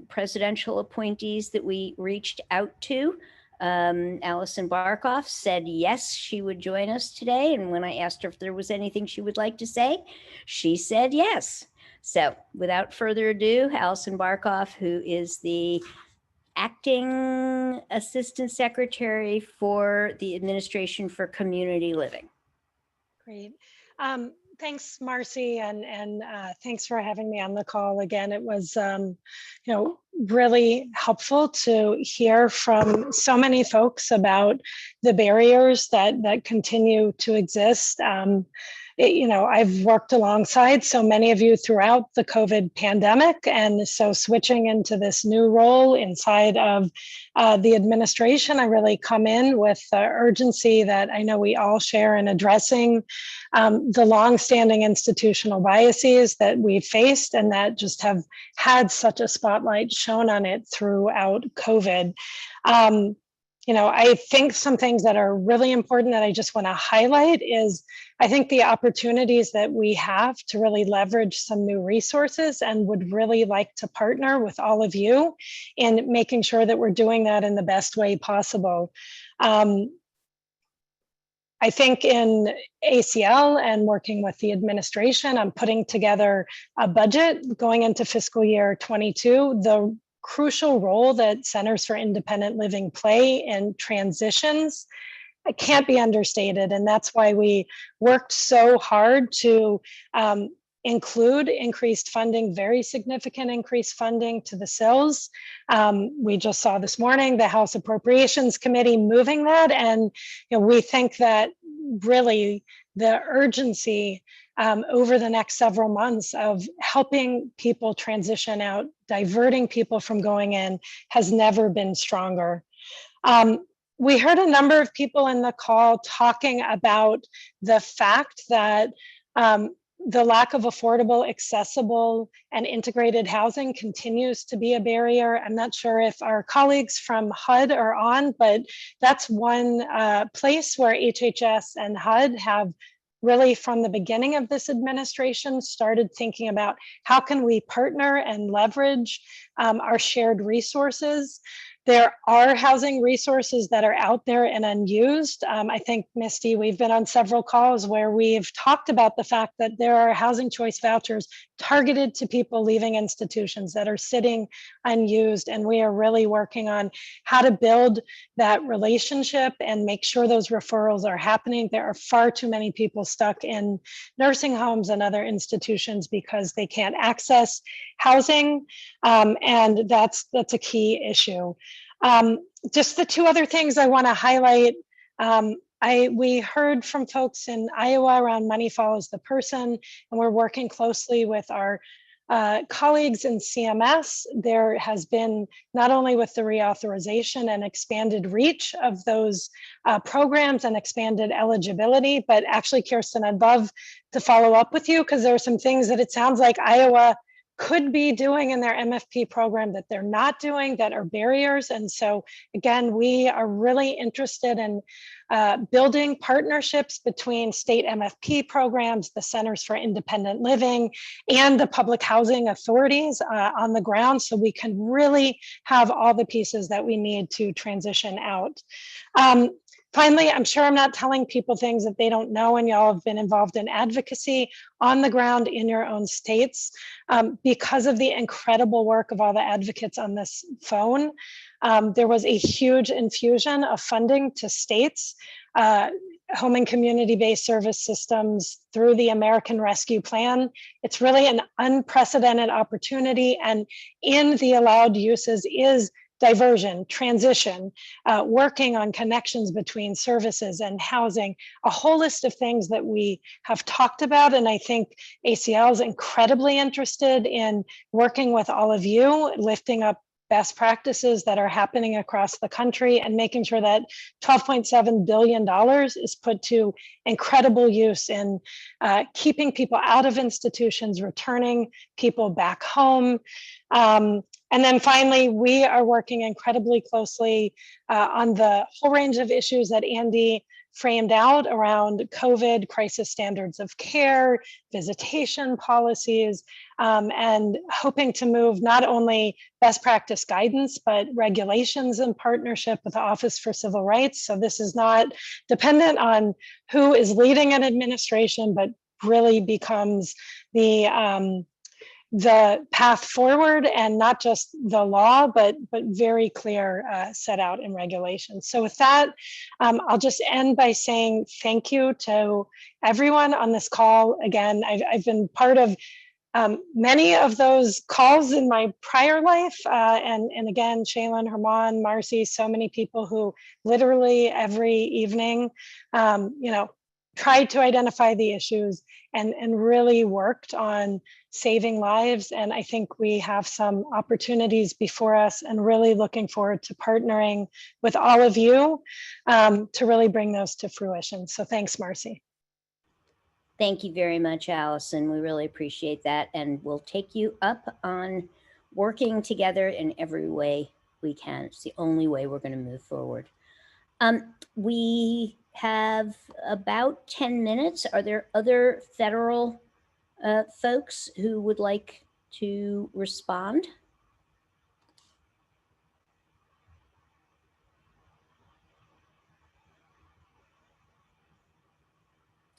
presidential appointees that we reached out to, Allison Barkov, said yes, she would join us today. And when I asked her if there was anything she would like to say, she said yes. So without further ado, Allison Barkov, who is the Acting Assistant Secretary for the Administration for Community Living. Great. Thanks, Marcy, and thanks for having me on the call again. It was, really helpful to hear from so many folks about the barriers that continue to exist. I've worked alongside so many of you throughout the COVID pandemic, and so switching into this new role inside of the administration, I really come in with the urgency that I know we all share in addressing the longstanding institutional biases that we've faced and that just have had such a spotlight shown on it throughout COVID. I think some things that are really important that I just want to highlight is I think the opportunities that we have to really leverage some new resources, and would really like to partner with all of you in making sure that we're doing that in the best way possible. I think in ACL and working with the administration, I'm putting together a budget going into fiscal year 22. The crucial role that Centers for Independent Living play in transitions, it can't be understated. And that's why we worked so hard to include increased funding, very significant increased funding to the SILs. We just saw this morning the House Appropriations Committee moving that. And we think that really the urgency over the next several months of helping people transition out, diverting people from going in, has never been stronger. We heard a number of people in the call talking about the fact that the lack of affordable, accessible, and integrated housing continues to be a barrier. I'm not sure if our colleagues from HUD are on, but that's one place where HHS and HUD have really, from the beginning of this administration, started thinking about how can we partner and leverage our shared resources. There are housing resources that are out there and unused. I think, Misty, we've been on several calls where we've talked about the fact that there are housing choice vouchers targeted to people leaving institutions that are sitting unused. And we are really working on how to build that relationship and make sure those referrals are happening. There are far too many people stuck in nursing homes and other institutions because they can't access housing. And that's a key issue. Just the two other things I want to highlight. We heard from folks in Iowa around money follows the person, and we're working closely with our colleagues in CMS. There has been, not only with the reauthorization and expanded reach of those programs and expanded eligibility, but actually, Kirsten, I'd love to follow up with you, because there are some things that it sounds like Iowa could be doing in their MFP program that they're not doing, that are barriers. And so again, we are really interested in building partnerships between state MFP programs, the Centers for Independent Living, and the public housing authorities on the ground, so we can really have all the pieces that we need to transition out. Finally, I'm sure I'm not telling people things that they don't know, and y'all have been involved in advocacy on the ground in your own states. Because of the incredible work of all the advocates on this phone, there was a huge infusion of funding to states, home and community-based service systems through the American Rescue Plan. It's really an unprecedented opportunity, and in the allowed uses is diversion, transition, working on connections between services and housing, a whole list of things that we have talked about. And I think ACL is incredibly interested in working with all of you, lifting up best practices that are happening across the country and making sure that $12.7 billion is put to incredible use in keeping people out of institutions, returning people back home. And then finally, we are working incredibly closely on the whole range of issues that Andy framed out around COVID, crisis standards of care, visitation policies, and hoping to move not only best practice guidance, but regulations in partnership with the Office for Civil Rights. So this is not dependent on who is leading an administration, but really becomes the path forward, and not just the law, but very clear set out in regulations. So with that, I'll just end by saying thank you to everyone on this call. Again, I've been part of many of those calls in my prior life. And again, Shaylin, Herman, Marcy, so many people who literally every evening, tried to identify the issues and really worked on saving lives. And I think we have some opportunities before us, and really looking forward to partnering with all of you to really bring those to fruition. So thanks, Marcy. Thank you very much, Allison. We really appreciate that. And we'll take you up on working together in every way we can. It's the only way we're going to move forward. We have about 10 minutes. Are there other federal folks who would like to respond?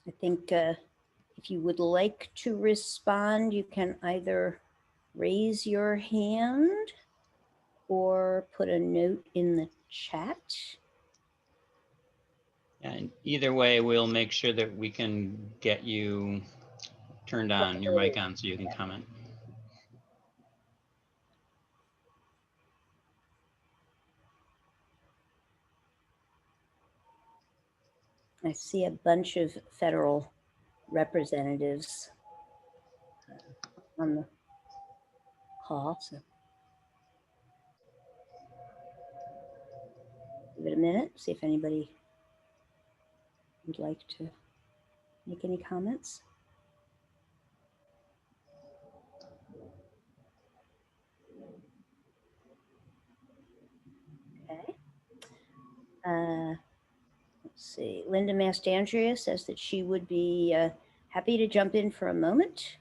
I think if you would like to respond, you can either raise your hand or put a note in the chat. And either way, we'll make sure that we can get you turned on, your mic on, so you can comment. I see a bunch of federal representatives on the call, so give it a minute, see if anybody would like to make any comments. Okay. Let's see. Linda Mastandrea says that she would be happy to jump in for a moment.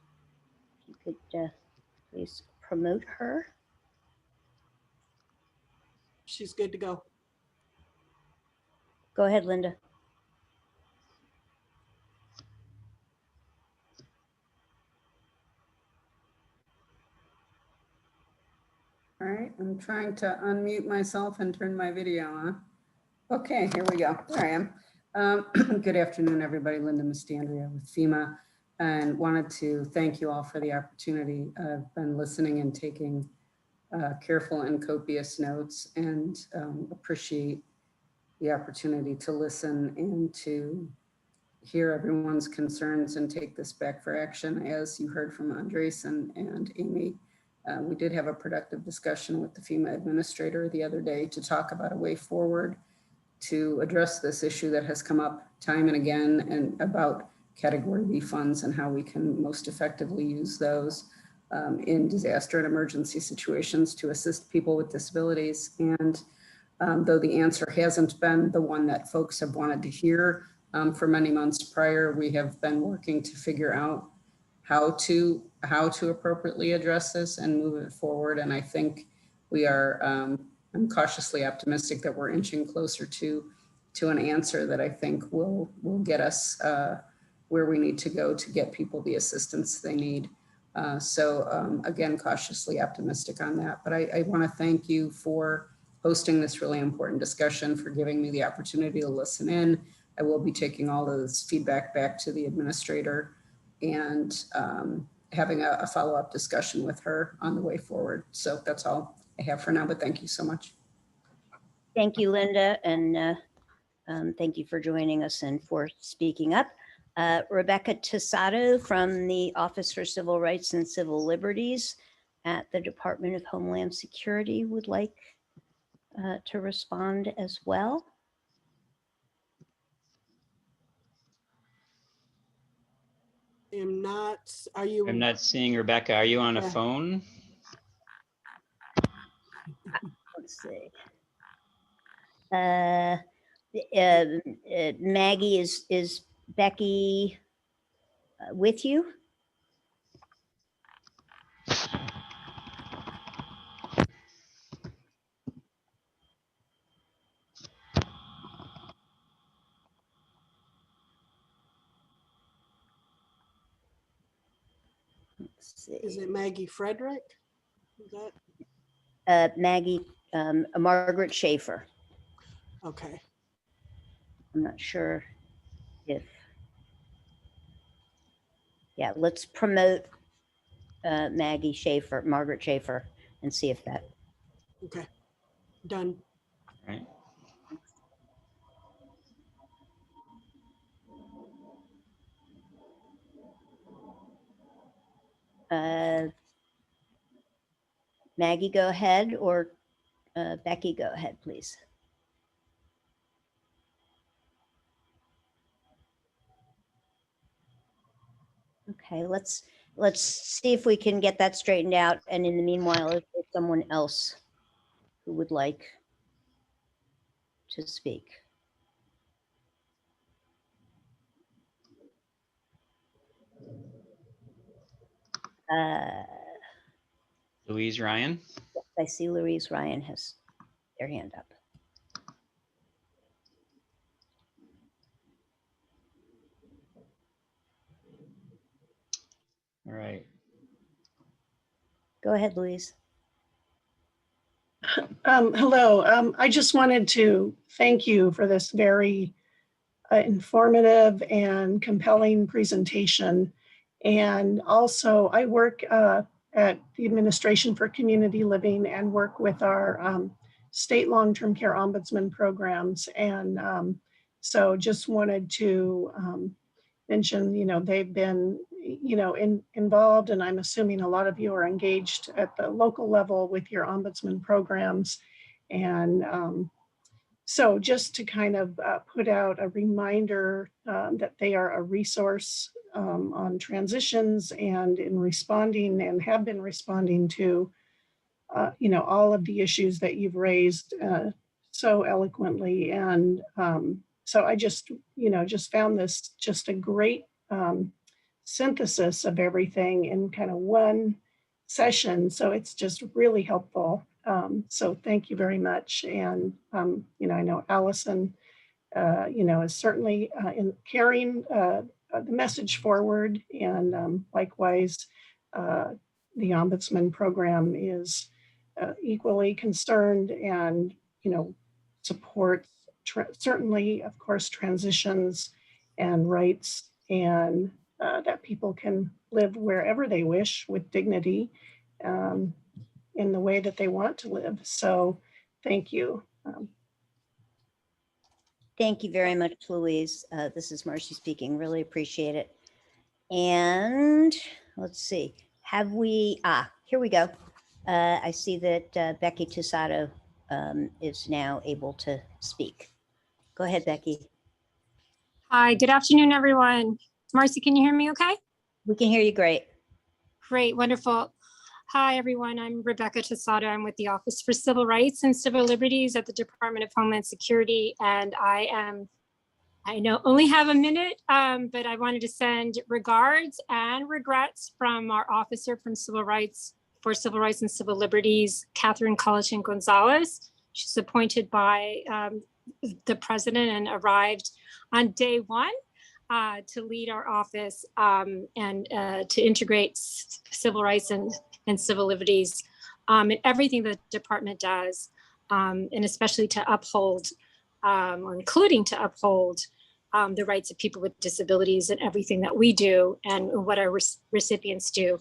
If you could please promote her. She's good to go. Go ahead, Linda. All right, I'm trying to unmute myself and turn my video on. Okay, here we go. There I am. Good afternoon, everybody. Linda Mastandrea with FEMA, and wanted to thank you all for the opportunity. I've been listening and taking careful and copious notes, and appreciate the opportunity to listen and to hear everyone's concerns and take this back for action. As you heard from Andres and Amy, we did have a productive discussion with the FEMA administrator the other day to talk about a way forward to address this issue that has come up time and again, and about Category B funds and how we can most effectively use those in disaster and emergency situations to assist people with disabilities. And though the answer hasn't been the one that folks have wanted to hear for many months prior, we have been working to figure out how to appropriately address this and move it forward. And I think we are, I'm cautiously optimistic that we're inching closer to an answer that I think will get us where we need to go to get people the assistance they need. So again, cautiously optimistic on that. But I want to thank you for hosting this really important discussion, for giving me the opportunity to listen in. I will be taking all of this feedback back to the administrator and having a follow-up discussion with her on the way forward. So that's all I have for now, but thank you so much. Thank you, Linda, and thank you for joining us and for speaking up. Rebecca Tasato from the Office for Civil Rights and Civil Liberties at the Department of Homeland Security would like to respond as well. I'm not, are you? I'm not seeing Rebecca. Are you on a phone? Let's see. Maggie, is Becky with you? Let's see. Is it Maggie Frederick? Is that? Maggie, Margaret Schaefer. Okay. I'm not sure if, yeah, let's promote Maggie Schaefer, Margaret Schaefer, and see if that. Okay, done. All right. Maggie, go ahead, or Becky, go ahead, please. Okay, let's see if we can get that straightened out. And in the meanwhile, if there's someone else who would like to speak. Louise Ryan. I see Louise Ryan has their hand up. All right. Go ahead, Louise. Hello. I just wanted to thank you for this very informative and compelling presentation. And also, I work at the Administration for Community Living and work with our state long-term care ombudsman programs. And so just wanted to mention, they've been, involved, and I'm assuming a lot of you are engaged at the local level with your ombudsman programs. And so just to kind of put out a reminder that they are a resource on transitions and in responding and have been responding to, all of the issues that you've raised so eloquently. And so I just found this just a great synthesis of everything in kind of one session. So it's just really helpful. So thank you very much. And, I know Allison, is certainly in carrying the message forward. And likewise, the Ombudsman program is equally concerned and, supports certainly, of course, transitions and rights, and that people can live wherever they wish with dignity in the way that they want to live. So thank you. Thank you very much, Louise. This is Marcy speaking. Really appreciate it. And let's see, have we, here we go. I see that Becky Tussato is now able to speak. Go ahead, Becky. Hi, good afternoon, everyone. Marcy, can you hear me okay? We can hear you great. Great, wonderful. Hi, everyone. I'm Rebecca Tussato. I'm with the Office for Civil Rights and Civil Liberties at the Department of Homeland Security. And I only have a minute, but I wanted to send regards and regrets from our officer from Civil Rights for Civil Rights and Civil Liberties, Catherine Collichin Gonzalez. She's appointed by the president and arrived on day one to lead our office and to integrate civil rights and civil liberties in everything the department does, and especially to uphold, or including to uphold the rights of people with disabilities in everything that we do and what our recipients do.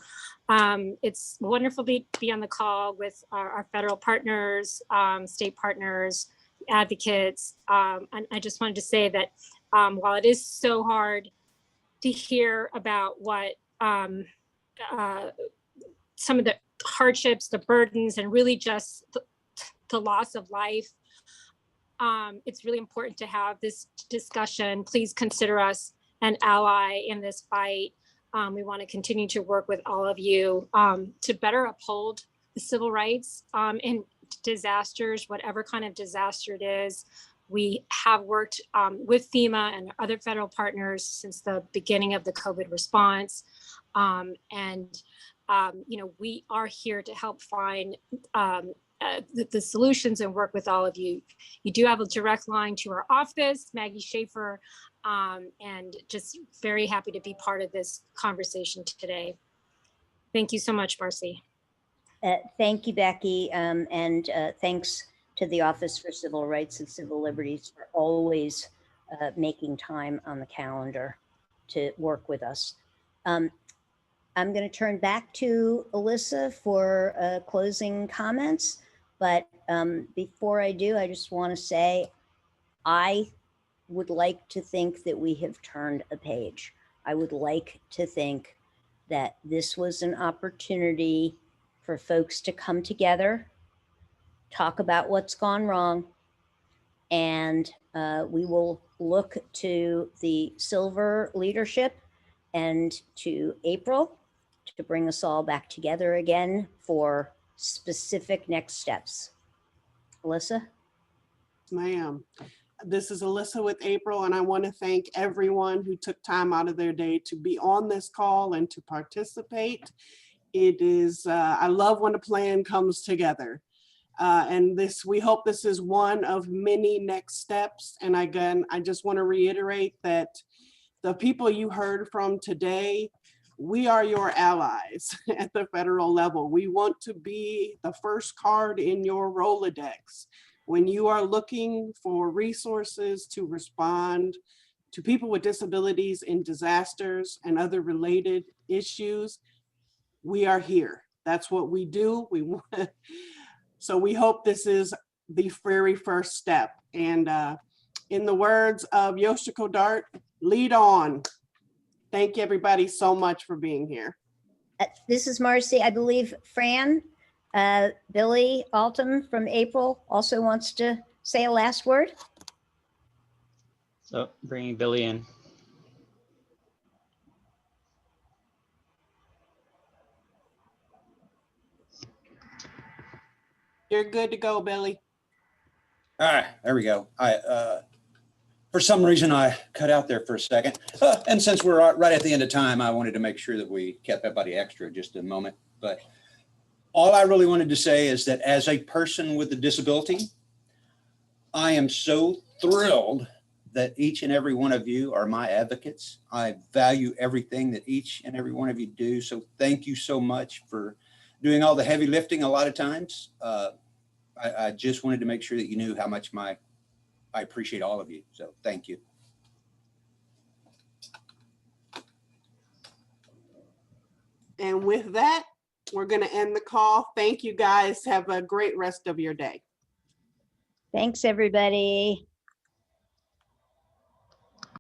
It's wonderful to be on the call with our federal partners, state partners, advocates. And I just wanted to say that while it is so hard to hear about what some of the hardships, the burdens, and really just the loss of life, it's really important to have this discussion. Please consider us an ally in this fight. We want to continue to work with all of you to better uphold the civil rights in disasters, whatever kind of disaster it is. We have worked with FEMA and other federal partners since the beginning of the COVID response. We are here to help find the solutions and work with all of you. You do have a direct line to our office, Maggie Schaefer, and just very happy to be part of this conversation today. Thank you so much, Marcy. Thank you, Becky, and thanks to the Office for Civil Rights and Civil Liberties for always making time on the calendar to work with us. I'm going to turn back to Alyssa for closing comments, but before I do, I just want to say I would like to think that we have turned a page. I would like to think that this was an opportunity for folks to come together, talk about what's gone wrong, and we will look to the Silver leadership and to April to bring us all back together again for specific next steps. Alyssa? Ma'am. This is Alyssa with April, and I want to thank everyone who took time out of their day to be on this call and to participate. It is, I love when a plan comes together. And we hope this is one of many next steps. And again, I just want to reiterate that the people you heard from today, we are your allies at the federal level. We want to be the first card in your Rolodex. When you are looking for resources to respond to people with disabilities in disasters and other related issues, we are here. That's what we do. So we hope this is the very first step. And in the words of Yoshiko Dart, lead on. Thank you everybody so much for being here. This is Marcy. I believe Fran, Billy Altum from April also wants to say a last word. So bringing Billy in. You're good to go, Billy. All right, there we go. For some reason, I cut out there for a second. And since we're right at the end of time, I wanted to make sure that we kept everybody extra just a moment. But all I really wanted to say is that as a person with a disability, I am so thrilled that each and every one of you are my advocates. I value everything that each and every one of you do. So thank you so much for doing all the heavy lifting a lot of times. I just wanted to make sure that you knew how much I appreciate all of you. So thank you. And with that, we're going to end the call. Thank you guys. Have a great rest of your day. Thanks, everybody.